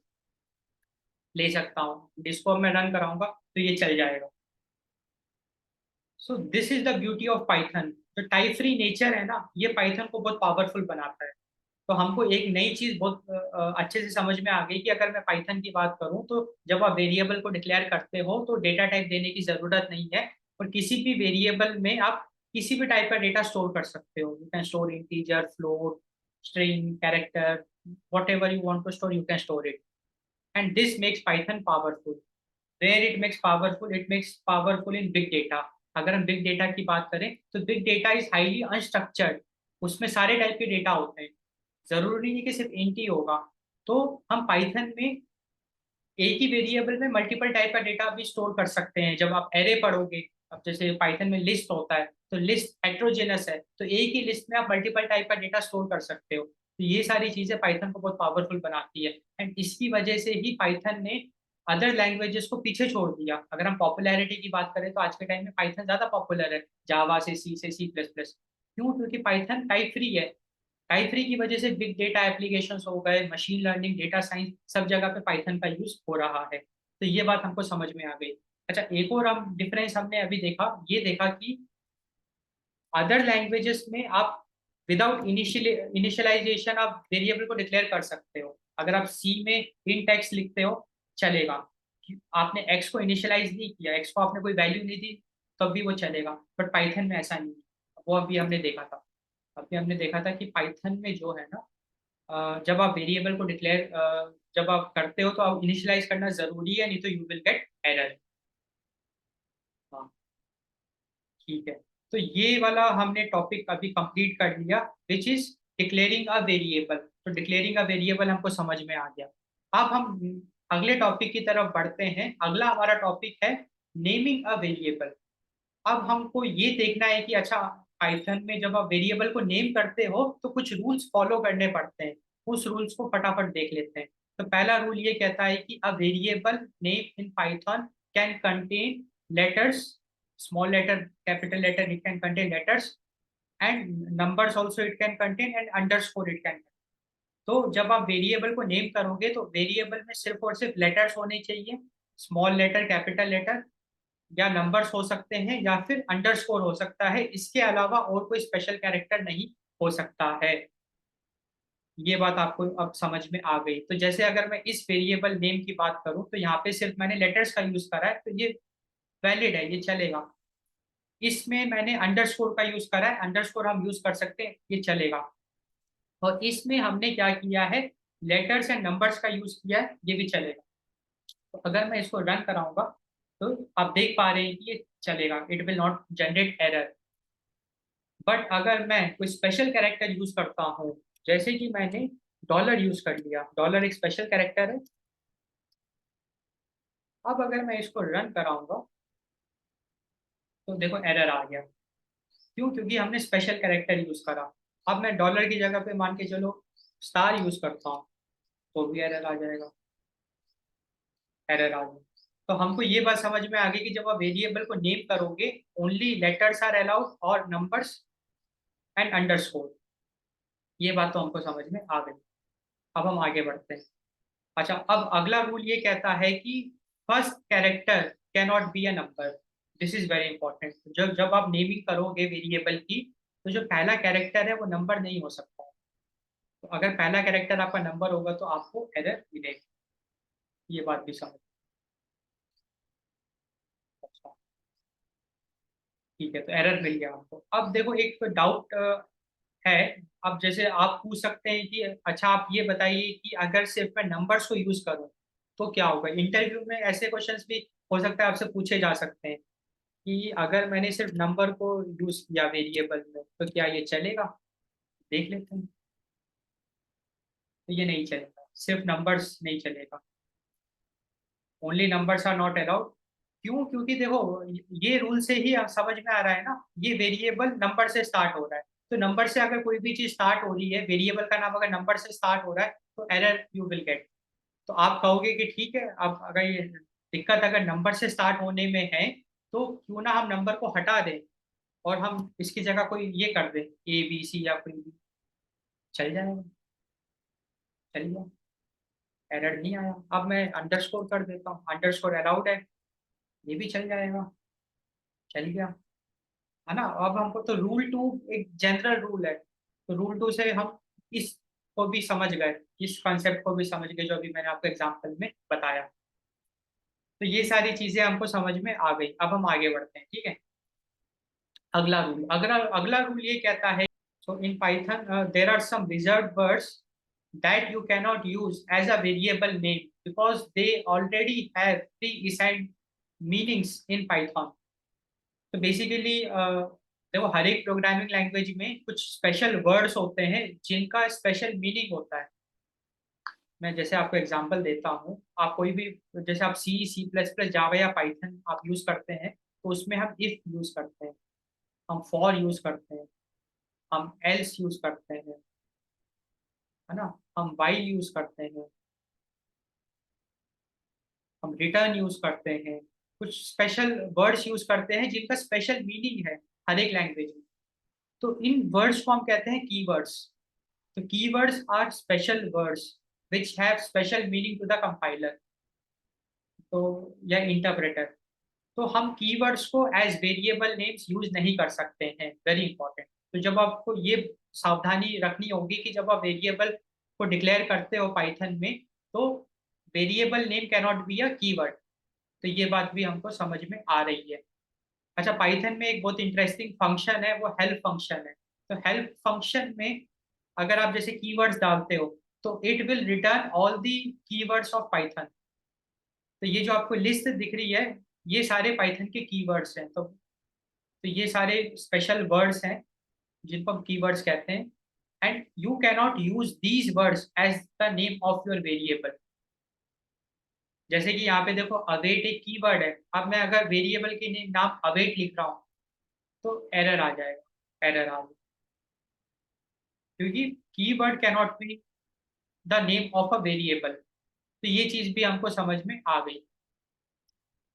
ले सकता हूँ, जिसको मैं रन कराऊंगा तो ये चल जाएगा। So this is the beauty of Python. जो टाइप फ्री नेचर है ना, ये पाइथन को बहुत पावरफुल बनाता है। तो हमको एक नई चीज बहुत अच्छे से समझ में आ गई कि अगर मैं पाइथन की बात करूं तो जब आप वेरिएबल को डिक्लेयर करते हो तो डेटा टाइप देने की जरूरत नहीं है। और किसी भी वेरिएबल में आप किसी भी टाइप का डेटा स्टोर कर सकते हो। You can store integer, float, string, character, whatever you want to store, you can store it. And this makes Python powerful. Where it makes powerful, it makes powerful in big data. अगर हम big data की बात करें तो big data is highly unstructured. उसमें सारे type के data होते हैं, जरूरी नहीं कि सिर्फ इंट ही होगा। तो हम पाइथन में एक ही वेरिएबल में मल्टीपल टाइप का डेटा भी स्टोर कर सकते हैं। जब आप एरे पढ़ोगे, अब जैसे पाइथन में लिस्ट होता है तो लिस्ट हेट्रोजेनस है, तो एक ही लिस्ट में आप मल्टीपल टाइप का डेटा स्टोर कर सकते हो। तो ये सारी चीजें पाइथन को बहुत पावरफुल बनाती है। एंड इसकी वजह से ही पाइथन ने अदर लैंग्वेजेस को पीछे छोड़ दिया। अगर हम पॉपुलैरिटी की बात करें तो आज के टाइम में पाइथन ज्यादा पॉपुलर है जावा से, सी प्लस प्लस। क्यों? क्योंकि पाइथन टाइप फ्री है। टाइप थ्री की वजह से बिग डेटा एप्लीकेशंस हो गए, मशीन लर्निंग, डेटा साइंस, सब जगह पे पाइथन का यूज हो रहा है। तो ये बात हमको समझ में आ गई। अच्छा, एक और हम डिफरेंस हमने अभी देखा, ये देखा कि अदर लैंग्वेजेस में आप विदाउट इनिशियलाइजेशन आप वेरिएबल को डिक्लेयर कर सकते हो। अगर आप सी में इन टेक्स्ट लिखते हो चलेगा, आपने एक्स को इनिशियलाइज नहीं किया, एक्स को आपने कोई वैल्यू नहीं दी, तब भी वो चलेगा। बट पाइथन में ऐसा नहीं है। वो अभी हमने देखा था। अभी हमने देखा था कि पाइथन में जो है ना, जब आप वेरिएबल को डिक्लेयर जब आप करते हो तो आप इनिशियलाइज करना जरूरी है, नहीं तो यू विल गेट एरर। हाँ, ठीक है। तो ये वाला हमने टॉपिक अभी कंप्लीट कर लिया, which is declaring a variable. तो डिक्लेयरिंग अ वेरिएबल हमको समझ में आ गया। अब हम अगले टॉपिक की तरफ बढ़ते हैं। अगला हमारा टॉपिक है नेमिंग अ वेरिएबल। अब हमको ये देखना है कि अच्छा, पाइथन में जब आप वेरिएबल को नेम करते हो तो कुछ रूल्स फॉलो करने पड़ते हैं। उस रूल्स को फटाफट देख लेते हैं। तो पहला रूल ये कहता है कि a variable name in Python can contain letters, small letter, capital letter, it can contain letters and numbers also it can contain and underscore it can. तो जब आप वेरिएबल को नेम करोगे तो वेरिएबल में सिर्फ और सिर्फ लेटर्स होने चाहिए, स्मॉल लेटर, कैपिटल लेटर, या नंबर्स हो सकते हैं, या फिर अंडरस्कोर हो सकता है। इसके अलावा और कोई स्पेशल कैरेक्टर नहीं हो सकता है। ये बात आपको अब समझ में आ गई। तो जैसे अगर मैं इस वेरिएबल नेम की बात करूं तो यहाँ पे सिर्फ मैंने लेटर्स का यूज करा है, तो ये वैलिड है, ये चलेगा। इसमें मैंने अंडरस्कोर का यूज करा है, अंडरस्कोर हम यूज कर सकते हैं, ये चलेगा। और इसमें हमने क्या किया है, लेटर्स एंड नंबर्स का यूज किया है, ये भी चलेगा। तो अगर मैं इसको रन कराऊंगा तो आप देख पा रहे हैं कि ये चलेगा, it will not generate error. But अगर मैं कोई स्पेशल कैरेक्टर यूज करता हूँ, जैसे कि मैंने डॉलर यूज कर लिया, डॉलर एक स्पेशल कैरेक्टर है। अब अगर मैं इसको रन कराऊंगा तो देखो एरर आ गया। क्यों? क्योंकि हमने स्पेशल कैरेक्टर यूज करा। अब मैं डॉलर की जगह पे मान के चलो स्टार यूज करता हूँ, तो भी एरर आ जाएगा, एरर आ गया। तो हमको ये बात समझ में आ गई कि जब आप वेरिएबल को नेम करोगे, ओनली लेटर्स आर अलाउड और नंबर्स एंड अंडरस्कोर। ये बात तो हमको समझ में आ गई। अब हम आगे बढ़ते हैं। अच्छा, अब अगला रूल ये कहता है कि first character can not be a number. This is very important. जब जब आप नेमिंग करोगे वेरिएबल की, तो जो पहला कैरेक्टर है वो नंबर नहीं हो सकता है। तो अगर पहला कैरेक्टर आपका नंबर होगा तो आपको एरर मिलेगी। ये बात भी समझ। अच्छा, ठीक है, तो एरर मिल गया आपको। अब देखो एक डाउट है। अब जैसे आप पूछ सकते हैं कि अच्छा आप ये बताइए कि अगर सिर्फ मैं नंबर्स को यूज करूं तो क्या होगा। इंटरव्यू में ऐसे क्वेश्चंस भी हो सकता है आपसे पूछे जा सकते हैं कि अगर मैंने सिर्फ नंबर को यूज किया वेरिएबल में तो क्या ये चलेगा। देख लेते हैं। तो ये नहीं चलेगा, सिर्फ नंबर्स नहीं चलेगा। Only numbers are not allowed. क्यों? क्योंकि देखो ये रूल से ही समझ में आ रहा है ना, ये वेरिएबल नंबर से स्टार्ट हो रहा है। तो नंबर से अगर कोई भी चीज स्टार्ट हो रही है, वेरिएबल का नाम अगर नंबर से स्टार्ट हो रहा है तो एरर यू विल गेट। तो आप कहोगे कि ठीक है, अब अगर ये दिक्कत अगर नंबर से स्टार्ट होने में है तो क्यों ना हम नंबर को हटा दें और हम इसकी जगह कोई ये कर दें, ए बी सी या कोई भी। चल जाएगा। चल गया। एरर नहीं आया। अब मैं अंडरस्कोर कर देता हूँ, अंडरस्कोर अलाउड है, ये भी चल जाएगा। चल गया। है ना। अब हमको तो रूल टू एक जनरल रूल है, तो रूल टू से हम इस को भी समझ गए, इस कॉन्सेप्ट को भी समझ गए जो अभी मैंने आपको एग्जांपल में बताया। तो ये सारी चीजें हमको समझ में आ गई। अब हम आगे बढ़ते हैं, ठीक है। अगला रूल, अगला अगला रूल ये कहता है, so in Python there are some reserved words that you cannot use as a variable name because they already have pre-assigned meanings in Python। तो बेसिकली देखो हर एक प्रोग्रामिंग लैंग्वेज में कुछ स्पेशल वर्ड्स होते हैं जिनका स्पेशल मीनिंग होता है। मैं जैसे आपको एग्जांपल देता हूँ, आप कोई भी, जैसे आप सी सी प्लस प्लस जावा या पाइथन आप यूज करते हैं तो उसमें हम इफ यूज करते हैं, हम फॉर यूज करते हैं, हम एल्स यूज करते हैं, है ना, हम वाइल यूज करते हैं, हम रिटर्न यूज करते हैं। कुछ स्पेशल वर्ड्स यूज करते हैं जिनका स्पेशल मीनिंग है हर एक लैंग्वेज में। तो इन वर्ड्स को हम कहते हैं कीवर्ड्स। तो keywords are special words which have special meaning to the compiler, तो या इंटरप्रेटर। तो हम कीवर्ड्स को एज वेरिएबल नेम्स यूज नहीं कर सकते हैं, वेरी इंपॉर्टेंट। तो जब आपको ये सावधानी रखनी होगी कि जब आप वेरिएबल को डिक्लेयर करते हो पाइथन में तो variable name cannot be a keyword. तो ये बात भी हमको समझ में आ रही है। अच्छा, पाइथन में एक बहुत इंटरेस्टिंग फंक्शन है, वो हेल्प फंक्शन है। तो हेल्प फंक्शन में अगर आप जैसे कीवर्ड्स डालते हो तो it will return all the keywords of Python. तो ये जो आपको लिस्ट दिख रही है ये सारे पाइथन के कीवर्ड्स हैं। तो ये सारे स्पेशल वर्ड्स हैं जिनको हम कीवर्ड्स कहते हैं। And you cannot use these words as the name of your variable. जैसे कि यहाँ पे देखो अवेट एक कीवर्ड है, अब मैं अगर वेरिएबल के नाम अवेट लिख रहा हूँ तो एरर आ जाएगा, एरर आ जाएगा, क्योंकि keyword cannot be the name of a variable. तो ये चीज भी हमको समझ में आ गई।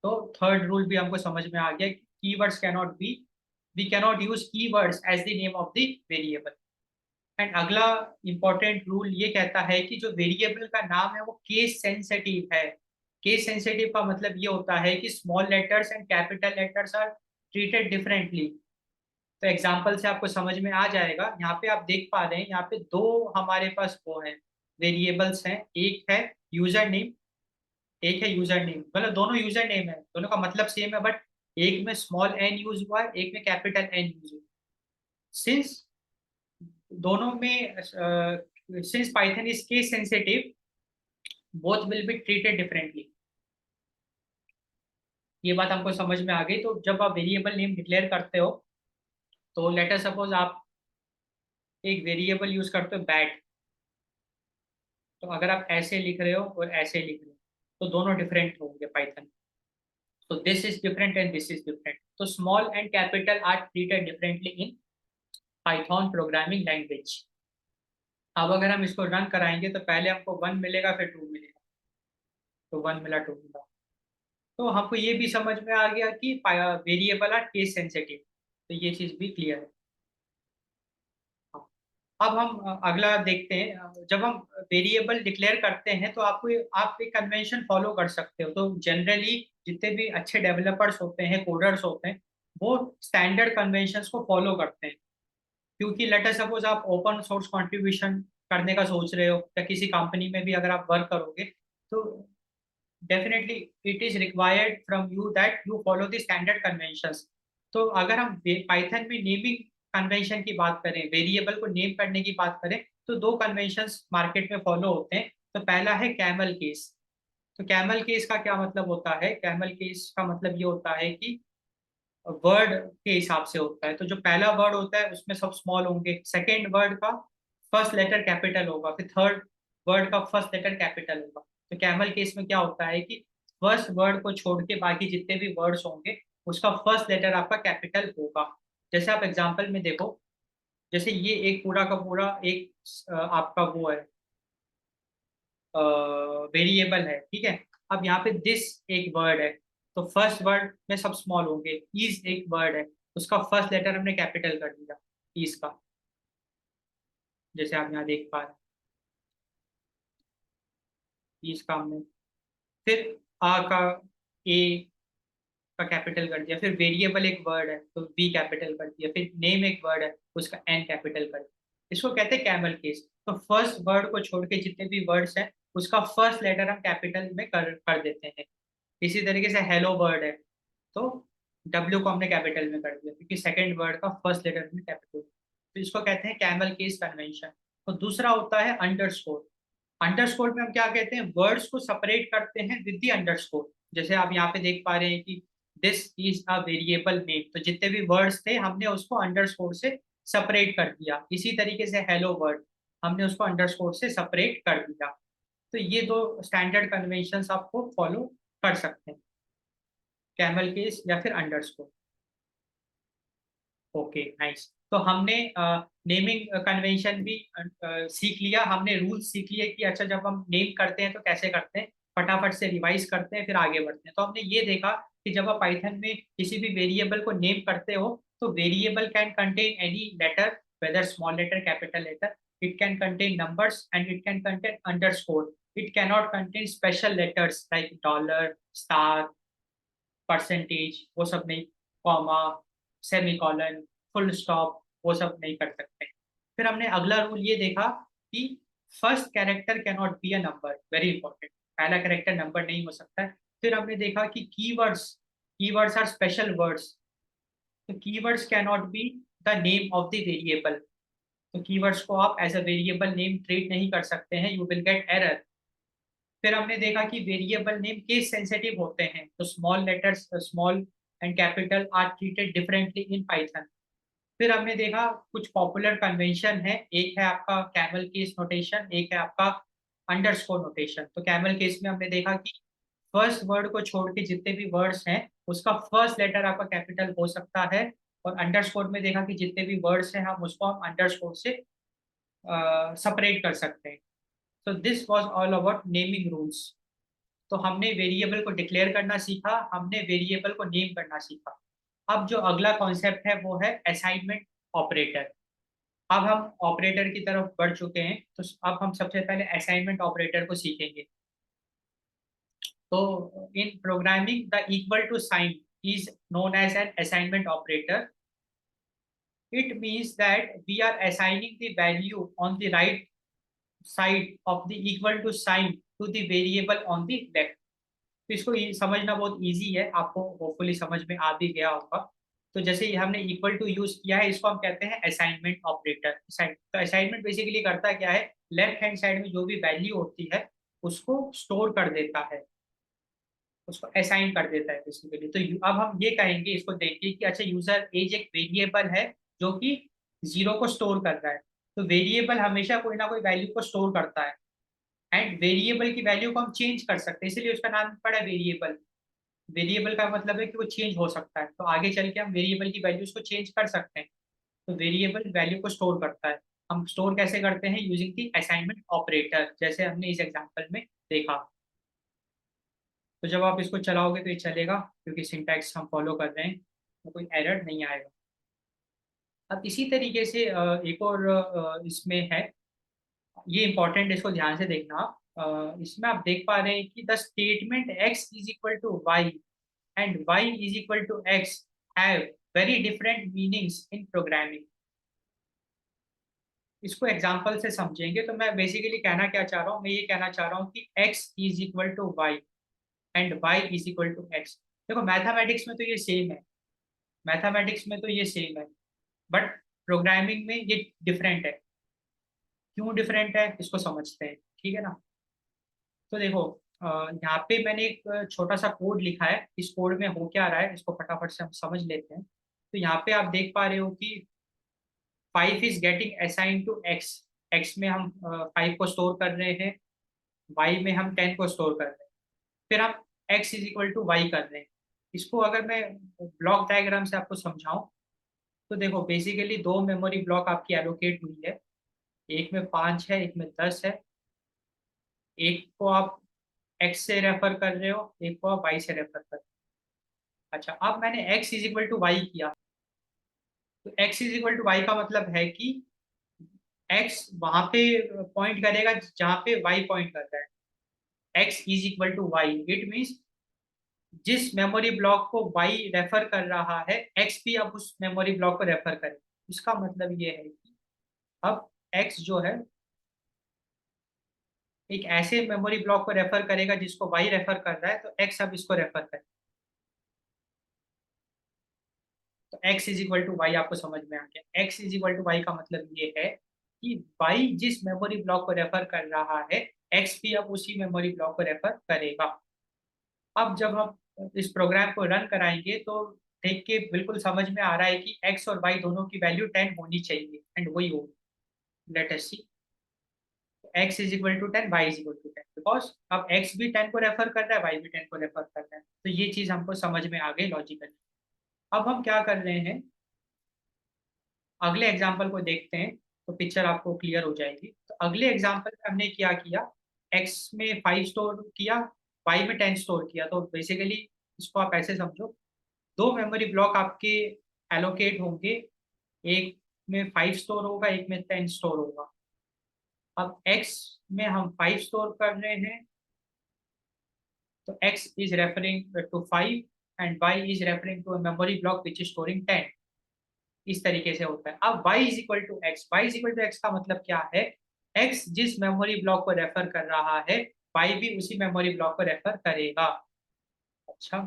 तो थर्ड रूल भी हमको समझ में आ गया कि keywords cannot be, we cannot use keywords as the name of the variable. And अगला इंपॉर्टेंट रूल ये कहता है कि जो वेरिएबल का नाम है वो केस सेंसिटिव है। केस सेंसिटिव का मतलब ये होता है कि small letters and capital letters are treated differently. तो एग्जाम्पल से आपको समझ में आ जाएगा। यहाँ पे आप देख पा रहे हैं, यहाँ पे दो हमारे पास वो हैं, वेरिएबल्स हैं। एक है यूजर नेम, एक है यूजर नेम, मतलब दोनों यूजर नेम है, दोनों का मतलब सेम है, बट एक में स्मॉल एन यूज हुआ है, एक में कैपिटल एन यूज हुआ। सिंस दोनों में since Python is case sensitive both will be treated differently. ये बात हमको समझ में आ गई। तो जब आप वेरिएबल नेम डिक्लेयर करते हो तो लेटर सपोज आप एक वेरिएबल यूज करते हो बैट, तो अगर आप ऐसे लिख रहे हो और ऐसे लिख रहे हो तो दोनों डिफरेंट होंगे पाइथन। तो this is different and this is different. तो small and capital are treated differently in Python programming language. अब अगर हम इसको रन कराएंगे तो पहले हमको 1 मिलेगा, फिर 2 मिलेगा। तो 1 मिला, 2 मिला। तो हमको ये भी समझ में आ गया कि वेरिएबल आर केस सेंसिटिव। तो ये चीज भी क्लियर है। हाँ। अब हम अगला देखते हैं। जब हम वेरिएबल डिक्लेयर करते हैं तो आपको आप एक कन्वेंशन फॉलो कर सकते हो। तो जनरली जितने भी अच्छे डेवलपर्स होते हैं, कोडर्स होते हैं, वो स्टैंडर्ड कन्वेंशंस को फॉलो करते हैं। क्योंकि लेट अस सपोज आप ओपन सोर्स कंट्रीब्यूशन करने का सोच रहे हो या किसी कंपनी में भी अगर आप वर्क करोगे, तो definitely it is required from you that you follow the standard conventions. तो अगर हम पाइथन में नेमिंग कन्वेंशन की बात करें, वेरिएबल को नेम करने की बात करें, तो दो कन्वेंशंस मार्केट में फॉलो होते हैं। तो पहला है कैमल केस। तो कैमल केस का क्या मतलब होता है? कैमल केस का मतलब ये होता है कि वर्ड के हिसाब से होता है। तो जो पहला वर्ड होता है उसमें सब स्मॉल होंगे, सेकेंड वर्ड का फर्स्ट लेटर कैपिटल होगा, फिर थर्ड वर्ड का फर्स्ट लेटर कैपिटल होगा। तो कैमल केस में क्या होता है कि फर्स्ट वर्ड को छोड़ के बाकी जितने भी वर्ड्स होंगे उसका फर्स्ट लेटर आपका कैपिटल होगा। जैसे आप एग्जांपल में देखो, जैसे ये एक पूरा का पूरा एक आपका वो है, वेरिएबल है, ठीक है। अब यहाँ पे दिस एक वर्ड है, तो फर्स्ट वर्ड में सब स्मॉल होंगे। इज एक वर्ड है, उसका फर्स्ट लेटर हमने कैपिटल कर दिया, इज का, जैसे आप यहाँ देख पा रहे हैं, इज का हमने फिर आ का ए का कैपिटल कर दिया। फिर वेरिएबल एक वर्ड है तो वी कैपिटल कर दिया। फिर नेम एक वर्ड है, उसका एन कैपिटल कर दिया। इसको कहते हैं कैमल केस। तो फर्स्ट वर्ड को छोड़ के जितने भी वर्ड्स हैं उसका फर्स्ट लेटर हम कैपिटल में कर देते हैं। इसी तरीके से हेलो वर्ड है, तो डब्ल्यू को हमने कैपिटल में कर दिया क्योंकि सेकंड वर्ड का फर्स्ट लेटर हमने कैपिटल। तो इसको कहते हैं कैमल केस कन्वेंशन। तो दूसरा होता है अंडरस्कोर। अंडरस्कोर में हम क्या कहते हैं, वर्ड्स को सेपरेट करते हैं विद द अंडरस्कोर। जैसे आप यहाँ पे देख पा रहे हैं कि this is a variable name, तो जितने भी वर्ड्स थे हमने उसको अंडरस्कोर से सेपरेट कर दिया। इसी तरीके से हेलो वर्ड हमने उसको अंडरस्कोर से सेपरेट कर दिया। तो ये दो स्टैंडर्ड कन्वेंशंस आपको फॉलो कर सकते हैं, कैमल केस या फिर अंडरस्कोर। Okay nice. तो हमने नेमिंग कन्वेंशन भी सीख लिया, हमने रूल्स सीख लिए कि अच्छा जब हम नेम करते हैं तो कैसे करते हैं। फटाफट से रिवाइज करते हैं फिर आगे बढ़ते हैं। तो हमने ये देखा कि जब आप पाइथन में किसी भी वेरिएबल को नेम करते हो तो variable can contain any letter, whether small letter capital letter. It can contain numbers and it can contain underscore. It cannot contain special letters like dollar, star, percentage, वो सब नहीं, कॉमा, सेमीकॉलन, फुल स्टॉप, वो सब नहीं कर सकते। फिर हमने अगला रूल ये देखा कि first character can not be a number, very important, पहला कैरेक्टर नंबर नहीं हो सकता है। फिर हमने देखा कि keywords, keywords are special words, तो keywords can not be the name of the variable. तो कीवर्ड्स को आप as a variable name treat नहीं कर सकते हैं, यू विल गेट एरर। फिर हमने देखा कि वेरिएबल नेम केस सेंसिटिव होते हैं, तो small letters, small and capital are treated differently in Python. फिर हमने देखा कुछ पॉपुलर कन्वेंशन है, एक है आपका कैमल केस नोटेशन, एक है आपका अंडरस्कोर नोटेशन। तो कैमल केस में हमने देखा कि फर्स्ट वर्ड को छोड़ के जितने भी वर्ड्स हैं उसका फर्स्ट लेटर आपका कैपिटल हो सकता है। और अंडरस्कोर में देखा कि जितने भी वर्ड्स हैं हम उसको हम अंडरस्कोर से सेपरेट कर सकते हैं। तो this was all about naming rules. तो हमने वेरिएबल को डिक्लेयर करना सीखा, हमने वेरिएबल को नेम करना सीखा। अब जो अगला कॉन्सेप्ट है वो है असाइनमेंट ऑपरेटर। अब हम ऑपरेटर की तरफ बढ़ चुके हैं, तो अब हम सबसे पहले असाइनमेंट ऑपरेटर को सीखेंगे। तो in programming the equal to sign is known as an assignment operator. It means that we are assigning the value on the right side of the equal to sign to the variable on the left। तो इसको ये समझना बहुत easy है, आपको hopefully समझ में आ भी गया होगा। तो जैसे ये हमने इक्वल टू यूज किया है, इसको हम कहते हैं असाइनमेंट ऑपरेटर। तो असाइनमेंट बेसिकली करता क्या है, लेफ्ट हैंड साइड में जो भी वैल्यू होती है उसको स्टोर कर देता है, उसको असाइन कर देता है बेसिकली। तो अब हम ये कहेंगे, इसको देखिए कि अच्छा यूजर एज एक वेरिएबल है जो कि जीरो को स्टोर कर रहा है। तो वेरिएबल हमेशा कोई ना कोई वैल्यू को स्टोर करता है एंड वेरिएबल की वैल्यू को हम चेंज कर सकते हैं, इसलिए उसका नाम पड़ा वेरिएबल। वेरिएबल का मतलब है कि वो चेंज हो सकता है, तो आगे चल के हम वेरिएबल की वैल्यूज को चेंज कर सकते हैं। तो वेरिएबल वैल्यू को स्टोर करता है। हम स्टोर कैसे करते हैं, यूजिंग दी असाइनमेंट ऑपरेटर, जैसे हमने इस एग्जांपल में देखा। तो जब आप इसको चलाओगे तो ये चलेगा क्योंकि सिंटैक्स हम फॉलो कर रहे हैं, तो कोई एरर नहीं आएगा। अब इसी तरीके से एक और इसमें है, ये इंपॉर्टेंट, इसको ध्यान से देखना आप। इसमें आप देख पा रहे हैं कि the statement x is equal to y and y is equal to x have very different meanings in programming. इसको एग्जाम्पल से समझेंगे। तो मैं बेसिकली कहना क्या चाह रहा हूँ, मैं ये कहना चाह रहा हूँ कि x is equal to y and y is equal to x। देखो मैथमेटिक्स में तो ये सेम है, मैथमेटिक्स में तो ये सेम है, बट प्रोग्रामिंग में ये डिफरेंट है। क्यों डिफरेंट है इसको समझते हैं, ठीक है ना। तो देखो यहाँ पे मैंने एक छोटा सा कोड लिखा है, इस कोड में हो क्या रहा है इसको फटाफट से हम समझ लेते हैं। तो यहाँ पे आप देख पा रहे हो कि 5 is getting assign to x. X में हम 5 को स्टोर कर रहे हैं, वाई में हम 10 को स्टोर कर रहे हैं, फिर हम x is equal to y कर रहे हैं। इसको अगर मैं ब्लॉक डायग्राम से आपको समझाऊं, तो देखो बेसिकली दो मेमोरी ब्लॉक आपकी एलोकेट हुई है, एक में 5 है, एक में 10 है। एक को आप एक्स से रेफर कर रहे हो, एक को आप वाई से रेफर कर रहे हो। अच्छा, अब मैंने x is equal to y किया, तो x is equal to y का मतलब है कि एक्स वहां पे पॉइंट करेगा जहां पे वाई पॉइंट कर रहा है। X is equal to y, it means जिस मेमोरी ब्लॉक को वाई रेफर कर रहा है, एक्स भी अब उस मेमोरी ब्लॉक को रेफर करे। इसका मतलब ये है कि अब एक्स जो है एक ऐसे मेमोरी ब्लॉक को रेफर करेगा जिसको वाई रेफर कर रहा है, तो एक्स अब इसको रेफर करे। तो x is equal to y आपको समझ में आ गया। X is equal to y का मतलब ये है कि वाई जिस मेमोरी ब्लॉक को रेफर कर रहा है, एक्स भी अब उसी मेमोरी ब्लॉक को रेफर करेगा। अब जब हम इस प्रोग्राम को रन कराएंगे तो देख के बिल्कुल समझ में आ रहा है कि एक्स और वाई दोनों की वैल्यू 10 होनी चाहिए, एंड वही होगी। Let us see, x is equal to 10, y is equal to 10, because अब एक्स भी 10 को रेफर कर रहा है, वाई भी 10 को रेफर कर रहा है। तो ये चीज हमको समझ में आ गई लॉजिकली। अब हम क्या कर रहे हैं, अगले एग्जाम्पल को देखते हैं, तो पिक्चर आपको क्लियर हो जाएगी। तो अगले एग्जाम्पल में हमने क्या किया, एक्स में 5 स्टोर किया, वाई में 10 स्टोर किया। तो बेसिकली इसको आप ऐसे समझो, दो मेमोरी ब्लॉक आपके एलोकेट होंगे, एक में 5 स्टोर होगा, एक में 10 स्टोर होगा। अब एक्स में हम 5 स्टोर कर रहे हैं, तो x is referring to 5 and y is referring to a memory block which is storing 10। इस तरीके से होता है। अब y is equal to x, y is equal to x का मतलब क्या है, x जिस मेमोरी ब्लॉक को रेफर कर रहा है, y भी उसी मेमोरी ब्लॉक को रेफर करेगा। अच्छा,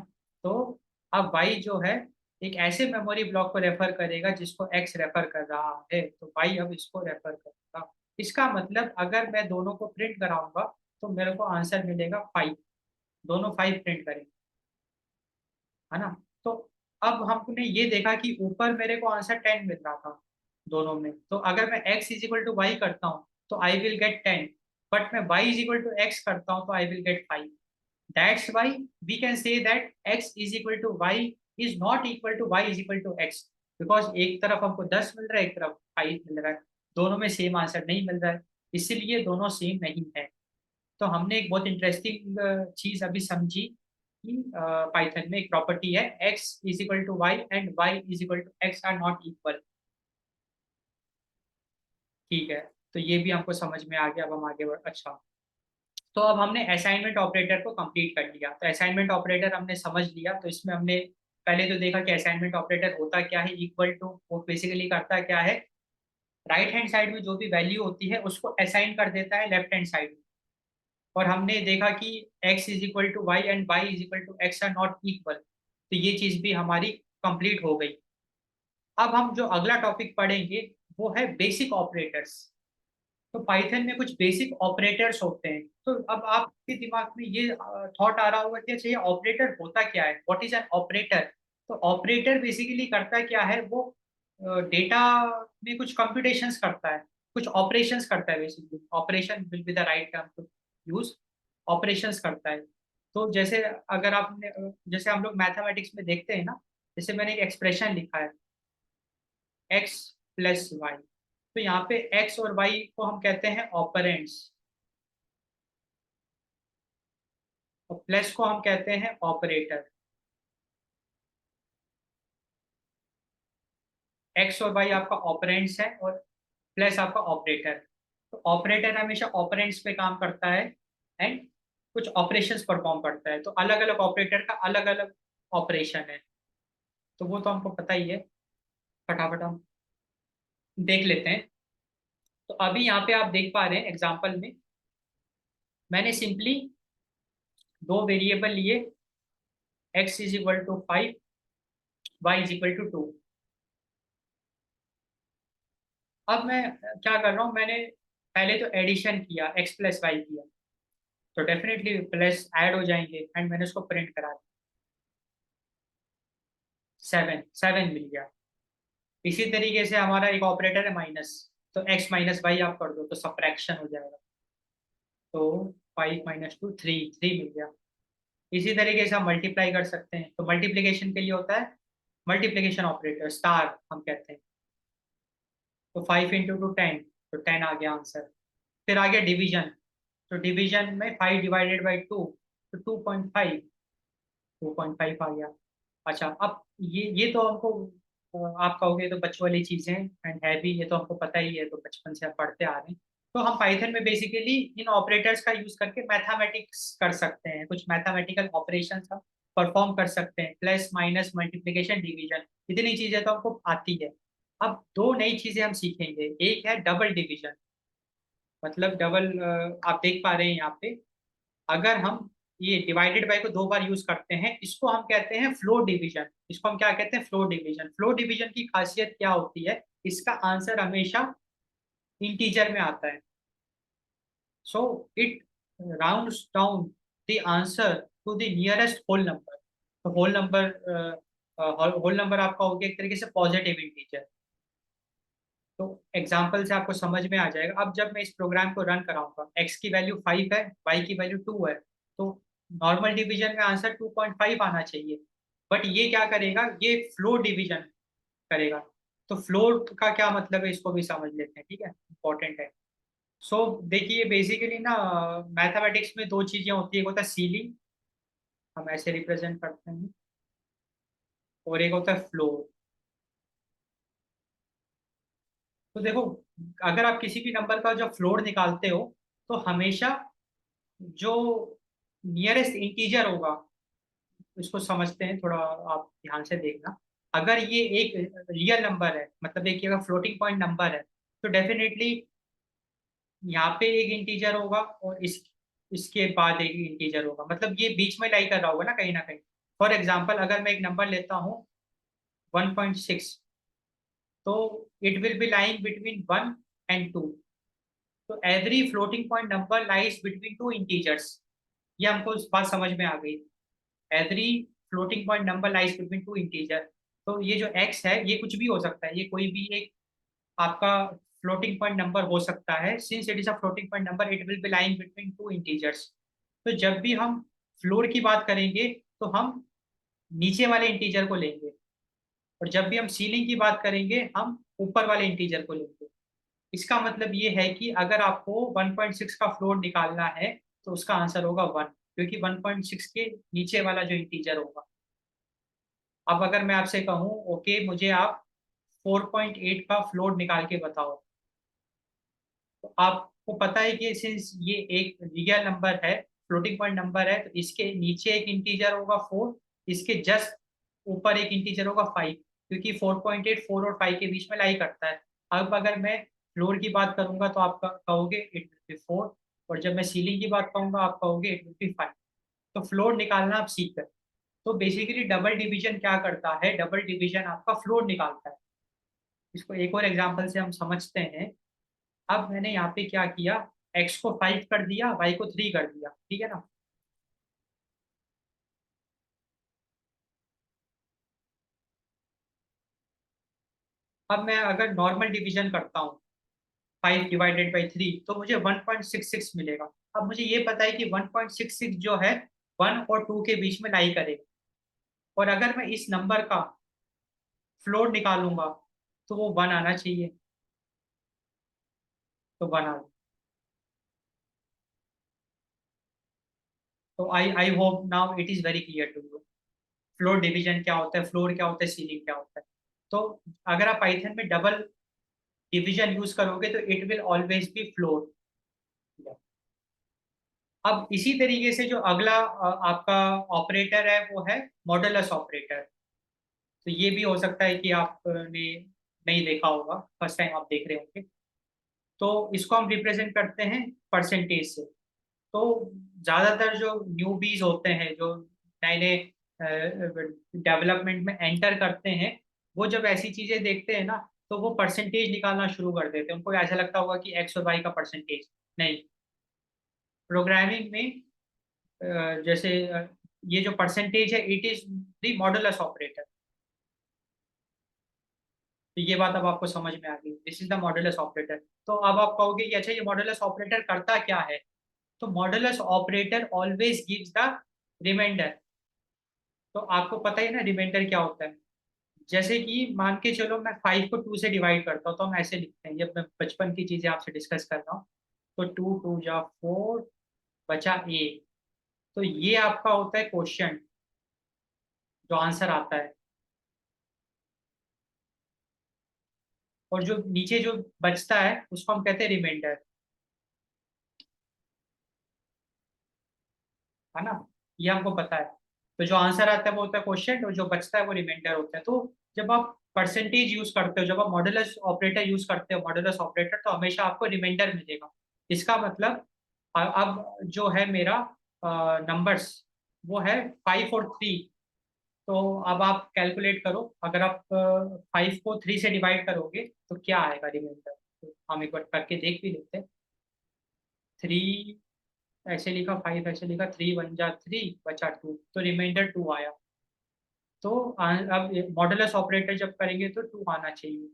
तो अब y जो है एक ऐसे मेमोरी ब्लॉक को रेफर करेगा जिसको x रेफर कर रहा है, तो y अब इसको रेफर करेगा। इसका मतलब अगर मैं दोनों को प्रिंट कराऊंगा तो मेरे को आंसर मिलेगा 5, दोनों 5 प्रिंट करेंगे, है ना। तो अब हमने ये देखा कि ऊपर मेरे को आंसर 10 मिल रहा था दोनों में, तो अगर मैं x is equal to y करता हूँ तो आई विल गेट 10, बट मैं y is equal to x करता हूँ तो I will get 5। That's why we can say that x is equal to y is not equal to y is equal to x, because एक तरफ हमको 10 मिल रहा है, एक तरफ 5 मिल रहा है, दोनों में सेम आंसर नहीं मिल रहा है, इसीलिए दोनों सेम नहीं है। तो हमने एक बहुत इंटरेस्टिंग चीज अभी समझी कि पाइथन में एक प्रॉपर्टी है, x is equal to y and y is equal to x are not equal. ठीक है, तो ये भी हमको समझ में आ गया। अब हम आगे बढ़, अच्छा, तो अब हमने असाइनमेंट ऑपरेटर को कंप्लीट कर लिया। तो असाइनमेंट ऑपरेटर हमने समझ लिया, तो इसमें हमने पहले तो देखा कि असाइनमेंट ऑपरेटर होता क्या है। इक्वल टू वो बेसिकली करता क्या है, राइट हैंड साइड में जो भी वैल्यू होती है उसको असाइन कर देता है लेफ्ट हैंड साइड में। और हमने देखा कि x is equal to y and y is equal to x are not equal, तो ये चीज भी हमारी कंप्लीट हो गई। अब हम जो अगला टॉपिक पढ़ेंगे वो है बेसिक ऑपरेटर्स। तो पाइथन में कुछ बेसिक ऑपरेटर्स होते हैं। तो अब आपके दिमाग में ये थॉट आ रहा होगा कि अच्छा ये ऑपरेटर होता क्या है, व्हाट इज एन ऑपरेटर। तो ऑपरेटर बेसिकली करता क्या है, वो डेटा में कुछ कंप्यूटेशंस करता है, कुछ ऑपरेशंस करता है। Basically operation will be the right term to use, operations करता है। तो जैसे अगर आपने जैसे हम लोग मैथमेटिक्स में देखते हैं ना, जैसे मैंने एक एक्सप्रेशन लिखा है एक्स प्लस वाई, तो यहाँ पे एक्स और वाई को हम कहते हैं ऑपरेंड्स, और प्लस को हम कहते हैं ऑपरेटर। एक्स और वाई आपका ऑपरेंड्स है और प्लस आपका ऑपरेटर। तो ऑपरेटर हमेशा ऑपरेंड्स पे काम करता है एंड कुछ ऑपरेशंस परफॉर्म करता है। तो अलग अलग ऑपरेटर का अलग अलग ऑपरेशन है, तो वो तो हमको पता ही है, फटाफट हम देख लेते हैं। तो अभी यहाँ पे आप देख पा रहे हैं एग्जाम्पल में मैंने सिंपली दो वेरिएबल लिए, x is equal to 5, y is equal to 2। अब मैं क्या कर रहा हूँ, मैंने पहले तो एडिशन किया, x प्लस वाई किया, तो डेफिनेटली प्लस ऐड हो जाएंगे एंड मैंने उसको प्रिंट करा दिया, 7 मिल गया। इसी तरीके से हमारा एक ऑपरेटर है माइनस, तो x माइनस वाई आप कर दो तो सब्ट्रैक्शन हो जाएगा, तो 5 माइनस 2 3 3 मिल गया। इसी तरीके से हम मल्टीप्लाई कर सकते हैं, तो मल्टीप्लिकेशन के लिए होता है मल्टीप्लिकेशन ऑपरेटर स्टार हम कहते हैं, तो 5 × 2 10, तो 10 आ गया आंसर। फिर आ गया डिवीजन, तो डिवीजन में 5 ÷ 2, तो 2.5, 2.5 आ गया। अच्छा, अब ये तो हमको आप कहोगे तो बच्चों वाली चीजें एंड है भी, ये तो हमको पता ही है, तो बचपन से हम पढ़ते आ रहे हैं। तो हम पाइथन में बेसिकली इन ऑपरेटर्स का यूज करके मैथमेटिक्स कर सकते हैं, कुछ मैथमेटिकल ऑपरेशंस हम परफॉर्म कर सकते हैं, प्लस माइनस मल्टीप्लिकेशन डिवीजन, इतनी चीजें तो हमको आती है। अब दो नई चीजें हम सीखेंगे, एक है डबल डिवीजन, मतलब डबल, आप देख पा रहे हैं यहाँ पे, अगर हम ये डिवाइडेड बाय को दो बार यूज करते हैं, इसको हम कहते हैं फ्लोर डिवीजन। इसको हम क्या कहते हैं, फ्लोर डिवीजन। फ्लोर डिवीजन की खासियत क्या होती है, इसका आंसर हमेशा इंटीजर में आता है, so it rounds down the answer to the nearest whole number. तो होल नंबर आपका हो गया एक तरीके से पॉजिटिव इंटीजर। तो एग्जाम्पल से आपको समझ में आ जाएगा। अब जब मैं इस प्रोग्राम को रन कराऊंगा, x की वैल्यू 5 है, y की वैल्यू 2 है, तो नॉर्मल डिवीजन में आंसर 2.5 आना चाहिए, बट ये क्या करेगा, ये फ्लोर डिवीजन करेगा। तो फ्लोर का क्या मतलब है, इसको भी समझ लेते हैं, ठीक है, इंपॉर्टेंट है। सो देखिए बेसिकली ना, मैथमेटिक्स में दो चीजें होती है, एक होता है सीलिंग, हम ऐसे रिप्रेजेंट करते हैं, और एक होता है फ्लोर। तो देखो, अगर आप किसी भी नंबर का जो फ्लोर निकालते हो, तो हमेशा जो नियरेस्ट इंटीजर होगा, इसको समझते हैं थोड़ा, आप ध्यान से देखना। अगर ये एक रियल नंबर है, मतलब एक अगर फ्लोटिंग पॉइंट नंबर है, तो डेफिनेटली यहाँ पे एक इंटीजर होगा और इसके बाद एक इंटीजर होगा, मतलब ये बीच में लाई कर रहा होगा ना कहीं। फॉर एग्जाम्पल अगर मैं एक नंबर लेता हूँ 1.6, तो it will B lying between 1 and 2, तो every floating point number lies between two integers. ये हमको इस बात समझ में आ गई, every floating point number lies between two integer. तो ये जो x है ये कुछ भी हो सकता है, ये कोई भी एक आपका फ्लोटिंग पॉइंट नंबर हो सकता है, since it is a floating point number it will B lying between two integers. तो जब भी हम फ्लोर की बात करेंगे, तो हम नीचे वाले इंटीजर को लेंगे, और जब भी हम सीलिंग की बात करेंगे हम ऊपर वाले इंटीजर को लेंगे। इसका मतलब ये है कि अगर आपको 1.6 का फ्लोर निकालना है, तो उसका आंसर होगा 1, क्योंकि 1.6 के नीचे वाला जो इंटीजर होगा। अब अगर मैं आपसे कहूँ ओके मुझे आप 4.8 का फ्लोर निकाल के बताओ, तो आपको पता है कि सिंस ये एक रियल नंबर है, फ्लोटिंग पॉइंट नंबर है, तो इसके नीचे एक इंटीजर होगा 4, इसके जस्ट ऊपर एक इंटीजर होगा 5, क्योंकि 4.8 4 और 5 के बीच में लाई करता है। अब अगर मैं फ्लोर की बात करूंगा तो आप कहोगे इट विल बी 4, और जब मैं सीलिंग की बात कहूंगा आप कहोगे इट विल बी 5। तो फ्लोर निकालना आप सीख गए। तो बेसिकली डबल डिवीजन क्या करता है, डबल डिवीजन आपका फ्लोर निकालता है। इसको एक और एग्जांपल से हम समझते हैं। अब मैंने यहाँ पे क्या किया, x को 5 कर दिया, y को 3 कर दिया, ठीक है ना। अब मैं अगर नॉर्मल डिवीजन करता हूँ 5 ÷ 3, तो मुझे 1.66 मिलेगा। अब मुझे ये पता है कि 1.66 जो है 1 और 2 के बीच में लाई करेगा, और अगर मैं इस नंबर का फ्लोर निकालूंगा तो वो 1 आना चाहिए, तो 1 आ। तो I hope now it is very clear to you, floor division क्या होता है, फ्लोर क्या होता है, सीलिंग क्या होता है। तो अगर आप पाइथन में डबल डिवीजन यूज करोगे तो it will always be floor. अब इसी तरीके से जो अगला आपका ऑपरेटर है वो है मॉडुलस ऑपरेटर। तो ये भी हो सकता है कि आपने नहीं देखा होगा, फर्स्ट टाइम आप देख रहे होंगे। तो इसको हम रिप्रेजेंट करते हैं परसेंटेज से। तो ज्यादातर जो न्यूबीज होते हैं, जो नए नए डेवलपमेंट में एंटर करते हैं, वो जब ऐसी चीजें देखते हैं ना, तो वो परसेंटेज निकालना शुरू कर देते हैं। उनको ऐसा लगता होगा कि एक्स और वाई का परसेंटेज। नहीं, प्रोग्रामिंग में जैसे ये जो परसेंटेज है, it is the modulus operator. तो ये बात अब आपको समझ में आ गई, this is the modulus operator. तो अब आप कहोगे कि अच्छा, ये मॉडुलस ऑपरेटर करता क्या है? तो modulus operator always gives the remainder. तो आपको पता ही ना रिमाइंडर क्या होता है। जैसे कि मान के चलो, मैं 5 को 2 से डिवाइड करता हूँ, तो हम ऐसे लिखते हैं, जब मैं बचपन की चीजें आपसे डिस्कस कर रहा हूँ। तो 2 2 जा 4 बचा ए। तो ये आपका होता है क्वेश्चन, जो आंसर आता है। और जो नीचे जो बचता है उसको हम कहते हैं रिमाइंडर, है ना? ये हमको पता है। तो जो आंसर आता है वो होता है क्वेश्चन, और जो बचता है वो रिमाइंडर होता है। तो जब आप परसेंटेज यूज करते हो, जब आप मॉडुलस ऑपरेटर यूज करते हो, मॉडुलस ऑपरेटर, तो हमेशा आपको रिमाइंडर मिलेगा। इसका मतलब अब जो है मेरा नंबर्स, वो है 5 और 3। तो अब आप कैलकुलेट करो, अगर आप 5 को 3 से डिवाइड करोगे तो क्या आएगा रिमाइंडर। तो हम एक बार करके देख भी लेते हैं। 3 ऐसे लिखा, 5 ऐसे लिखा, 3 1 जा 3 बचा 2, तो रिमाइंडर 2 आया। तो अब मॉडुलस ऑपरेटर जब करेंगे तो 2 आना चाहिए,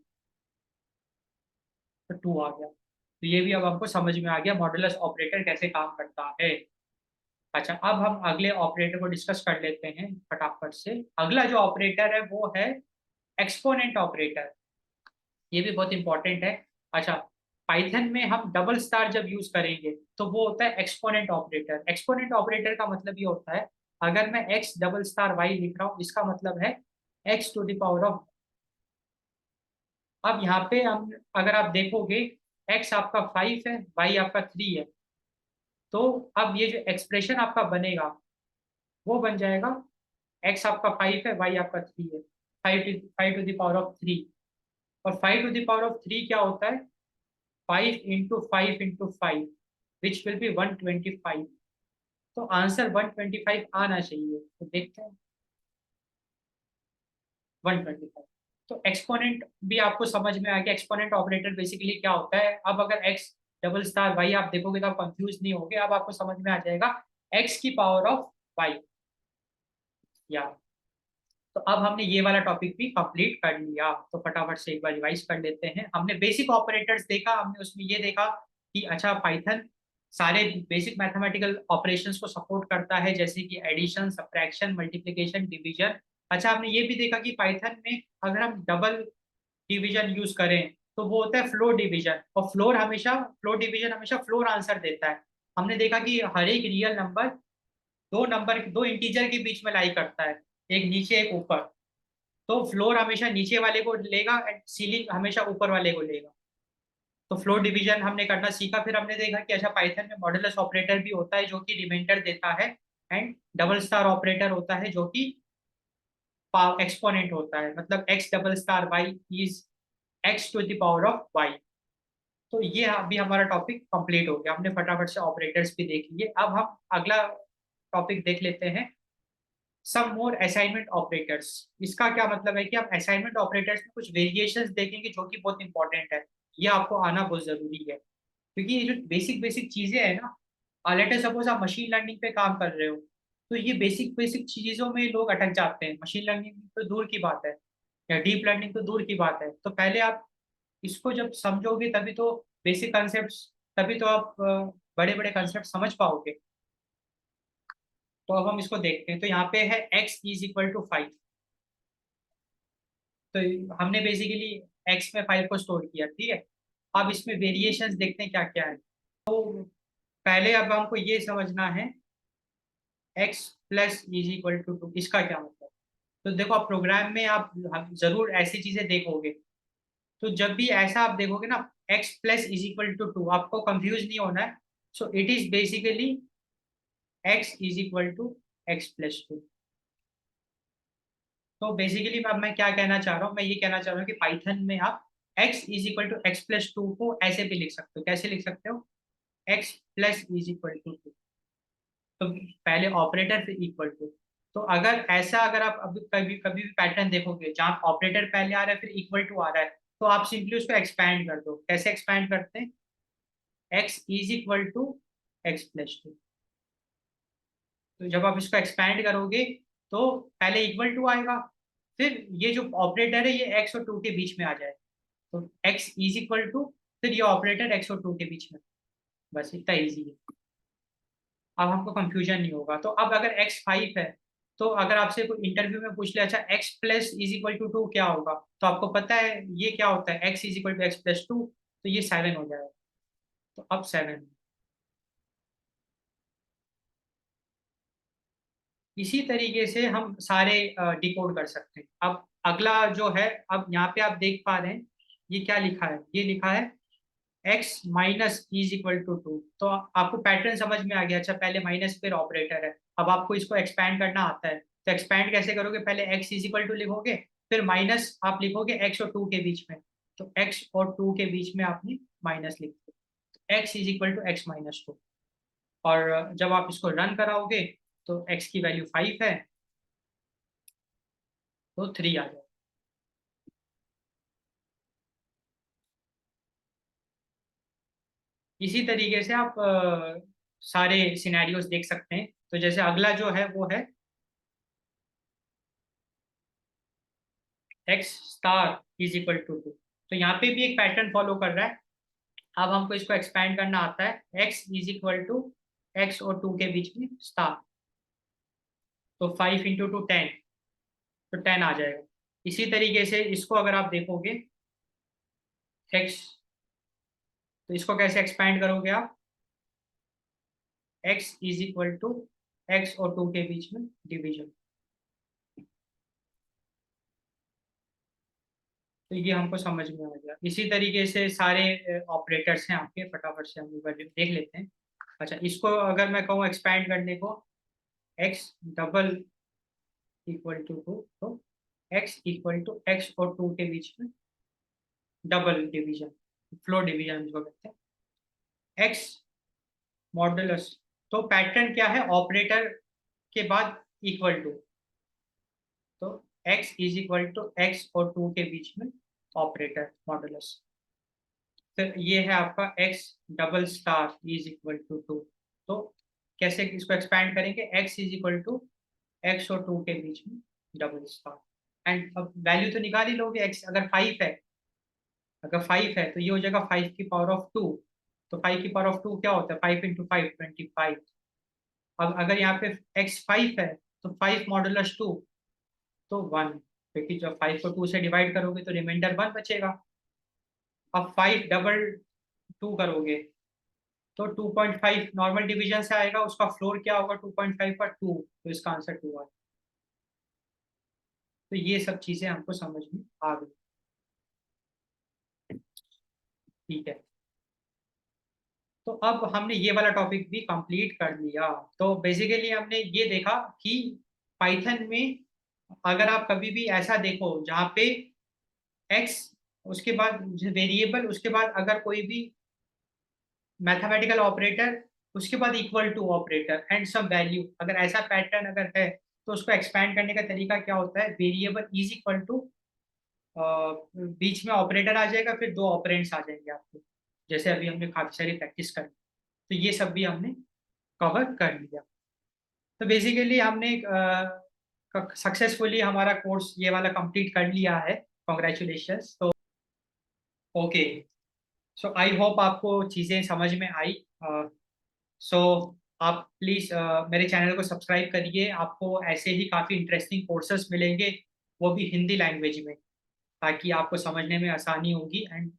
तो 2 आ गया। तो ये भी अब आपको समझ में आ गया मॉडुलस ऑपरेटर कैसे काम करता है। अच्छा, अब हम अगले ऑपरेटर को डिस्कस कर लेते हैं फटाफट से। अगला जो ऑपरेटर है वो है एक्सपोनेंट ऑपरेटर। ये भी बहुत इंपॉर्टेंट है। अच्छा, पाइथन में हम डबल स्टार जब यूज करेंगे तो वो होता है एक्सपोनेंट ऑपरेटर। एक्सपोनेंट ऑपरेटर का मतलब ये होता है, अगर मैं एक्स डबल स्टार वाई लिख रहा हूँ, इसका मतलब है x to the power of. अब यहाँ पे हम, अगर आप देखोगे, एक्स आपका 5 है, वाई आपका 3 है। तो अब ये जो एक्सप्रेशन आपका बनेगा वो बन जाएगा, एक्स आपका 5 है, वाई आपका 3 है, 5 टू द पावर ऑफ 3। और 5 टू द पावर ऑफ 3 क्या होता है? 5 × 5 × 5, विच विल बी 125। तो आंसर 125 आना चाहिए, तो देखते हैं। 125। तो एक्सपोनेंट भी आपको समझ में आ गया। एक्सपोनेंट ऑपरेटर बेसिकली क्या होता है? अब अगर एक्स डबल स्टार वाई आप देखोगे तो आप कंफ्यूज नहीं होगे, अब आपको समझ में आ जाएगा एक्स की पावर ऑफ वाई। या तो अब हमने ये वाला टॉपिक भी कंप्लीट कर लिया, तो फटाफट से एक बार रिवाइज कर लेते हैं। हमने बेसिक ऑपरेटर्स देखा, हमने उसमें ये देखा कि अच्छा, पाइथन सारे बेसिक मैथमेटिकल ऑपरेशंस को सपोर्ट करता है, जैसे कि एडिशन, सब्ट्रैक्शन, मल्टीप्लिकेशन, डिवीजन। अच्छा, हमने ये भी देखा कि पाइथन में अगर हम डबल डिवीजन यूज करें तो वो होता है फ्लोर डिवीजन, और फ्लोर डिवीजन हमेशा फ्लोर आंसर देता है। हमने देखा कि हर एक रियल नंबर दो इंटीजर के बीच में लाई करता है, एक नीचे एक ऊपर। तो फ्लोर हमेशा नीचे वाले को लेगा एंड सीलिंग हमेशा ऊपर वाले को लेगा। तो फ्लोर डिवीजन हमने करना सीखा। फिर हमने देखा कि अच्छा, पाइथन में मॉडुलस ऑपरेटर भी होता है जो कि रिमाइंडर देता है, एंड डबल स्टार ऑपरेटर होता है जो कि एक्सपोनेंट होता है, मतलब x double star y is x to the power of y. तो ये अभी हमारा टॉपिक कंप्लीट हो गया, हमने फटाफट से ऑपरेटर्स भी देख लिए। अब हम अगला टॉपिक देख लेते हैं, सम मोर असाइनमेंट ऑपरेटर्स। इसका क्या मतलब है कि हम असाइनमेंट ऑपरेटर्स में कुछ वेरिएशंस देखेंगे जो कि बहुत इंपॉर्टेंट है। ये आपको आना बहुत जरूरी है, क्योंकि ये जो बेसिक बेसिक चीजें हैं ना, लेट अस सपोज आप मशीन लर्निंग पे काम कर रहे हो, तो ये बेसिक बेसिक चीजों में लोग अटक जाते हैं। मशीन लर्निंग तो दूर की बात है, या डीप लर्निंग तो दूर की बात है। तो पहले आप इसको जब समझोगे तभी तो बेसिक कॉन्सेप्ट्स, तभी तो आप बड़े बड़े कॉन्सेप्ट समझ पाओगे। तो अब हम इसको देखते हैं। तो यहाँ पे है x = 5। तो हमने बेसिकली x में 5 को स्टोर किया, ठीक है। अब इसमें वेरिएशंस देखते हैं क्या क्या है। तो पहले अब हमको ये समझना है x + इसका क्या मतलब। तो देखो, आप प्रोग्राम में आप जरूर ऐसी चीजें देखोगे। तो जब भी ऐसा आप देखोगे ना, x + आपको कंफ्यूज नहीं होना है। So it is basically x = x + 2। तो बेसिकली अब मैं क्या कहना चाह रहा हूँ, मैं ये कहना चाह रहा हूँ कि पाइथन में आप x is equal to x plus two को ऐसे भी लिख सकते हो, कैसे लिख सकते हो, x plus is equal to two, तो पहले ऑपरेटर फिर इक्वल टू। तो अगर ऐसा, अगर आप अभी कभी कभी भी पैटर्न देखोगे जहाँ ऑपरेटर पहले आ रहा है फिर इक्वल टू आ रहा है, तो आप सिंपली उसको एक्सपैंड कर दो। कैसे एक्सपैंड करते हैं, x is equal to x plus two. तो जब आप इसको एक्सपैंड करोगे तो पहले इक्वल टू आएगा, फिर ये जो ऑपरेटर है ये x और 2 के बीच में आ जाए, तो x इज इक्वल टू फिर ये ऑपरेटर x और 2 के बीच में। बस इतना इजी है, अब हमको कंफ्यूजन नहीं होगा। तो अब अगर x 5 है, तो अगर आपसे कोई इंटरव्यू में पूछ लिया अच्छा x plus is equal to two क्या होगा, तो आपको पता है ये क्या होता है, x is equal to x plus two, तो ये 7 हो जाएगा। तो अब 7, इसी तरीके से हम सारे डिकोड कर सकते हैं। अब अगला जो है, अब यहाँ पे आप देख पा रहे हैं ये क्या लिखा है, ये लिखा है x minus is equal to two. तो आपको पैटर्न समझ में आ गया, अच्छा पहले माइनस फिर ऑपरेटर है। अब आपको इसको एक्सपैंड करना आता है, तो एक्सपैंड कैसे करोगे, पहले x इज इक्वल टू लिखोगे, फिर माइनस आप लिखोगे x और 2 के बीच में, तो x और 2 के बीच में आपने माइनस लिख दिया, x is equal to x minus two. और जब आप इसको रन कराओगे तो x की वैल्यू 5 है, तो 3 आ जाए। इसी तरीके से आप सारे सिनेरियोस देख सकते हैं। तो जैसे अगला जो है वो है x star is equal to two. तो यहाँ पे भी एक पैटर्न फॉलो कर रहा है। अब हमको इसको एक्सपैंड करना आता है, x is equal to x और 2 के बीच में स्टार, तो 5 इंटू टू 10, तो 10 आ जाएगा। इसी तरीके से इसको अगर आप देखोगे एक्स, तो इसको कैसे एक्सपैंड करोगे आप, x is equal to x और 2 के बीच में डिवीजन, तो ये हमको समझ में आ गया। इसी तरीके से सारे ऑपरेटर्स हैं आपके, फटाफट से हम एक बार देख लेते हैं। अच्छा, इसको अगर मैं कहूँ एक्सपैंड करने को, x double equal to two, तो एक्स इक्वल टू एक्स और 2 के बीच में डबल डिवीजन, फ्लोर डिवीजन जिसको कहते हैं, एक्स मॉडुलस। तो पैटर्न क्या है, ऑपरेटर के बाद इक्वल टू, तो x is equal to x और 2 के बीच में ऑपरेटर मॉडुलस। फिर ये है आपका x double star is equal to two. तो कैसे इसको एक्सपैंड करेंगे, x is equal to x और 2 के बीच में डबल स्टार। एंड अब वैल्यू तो निकाल ही लोगे, x अगर 5 है, अगर 5 है तो ये हो जाएगा 5 की पावर ऑफ 2। तो 5 की पावर ऑफ 2 क्या होता है, 5 इंटू 5 25। अब अगर यहाँ पे x 5 है, तो 5 मॉडुलस 2, तो 1, क्योंकि जब 5 को 2 से डिवाइड करोगे तो रिमाइंडर 1 बचेगा। अब 5 डबल 2 करोगे तो 2.5 नॉर्मल डिवीजन से आएगा, उसका फ्लोर क्या होगा 2.5 पर 2, तो इसका आंसर 2 आएगा। तो ये सब चीजें हमको समझ में आ गई, ठीक है। तो अब हमने ये वाला टॉपिक भी कंप्लीट कर लिया। तो बेसिकली हमने ये देखा कि पाइथन में अगर आप कभी भी ऐसा देखो जहाँ पे x, उसके बाद वेरिएबल, उसके बाद अगर कोई भी मैथमेटिकल ऑपरेटर, उसके बाद equal to operator and some value, अगर ऐसा पैटर्न अगर है, तो उसको एक्सपैंड करने का तरीका क्या होता है, वेरिएबल इज इक्वल टू बीच में ऑपरेटर आ जाएगा, फिर दो ऑपरेंड्स आ जाएंगे आपके, जैसे अभी हमने काफी सारी प्रैक्टिस करी। तो ये सब भी हमने कवर कर लिया। तो बेसिकली हमने सक्सेसफुली हमारा कोर्स ये वाला कंप्लीट कर लिया है, कॉन्ग्रेचुलेशंस। तो ओके, सो आई होप आपको चीज़ें समझ में आई। सो आप प्लीज़ मेरे चैनल को सब्सक्राइब करिए, आपको ऐसे ही काफ़ी इंटरेस्टिंग कोर्सेस मिलेंगे, वो भी हिंदी लैंग्वेज में, ताकि आपको समझने में आसानी होगी। एंड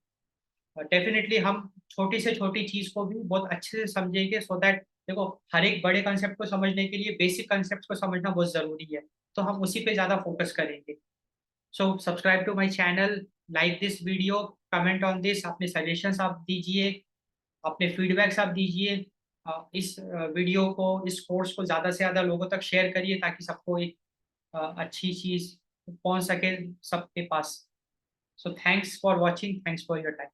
डेफिनेटली हम छोटी से छोटी चीज़ को भी बहुत अच्छे से समझेंगे, सो दैट देखो, हर एक बड़े कंसेप्ट को समझने के लिए बेसिक कंसेप्ट को समझना बहुत ज़रूरी है, तो हम उसी पे ज़्यादा फोकस करेंगे। So subscribe to my channel, like this video, comment on this, अपने सजेशंस आप दीजिए, अपने फीडबैक्स आप दीजिए। इस वीडियो को, इस कोर्स को ज़्यादा से ज़्यादा लोगों तक शेयर करिए, ताकि सबको एक अच्छी चीज़ पहुंच सके सबके पास। So thanks for watching. Thanks for your time.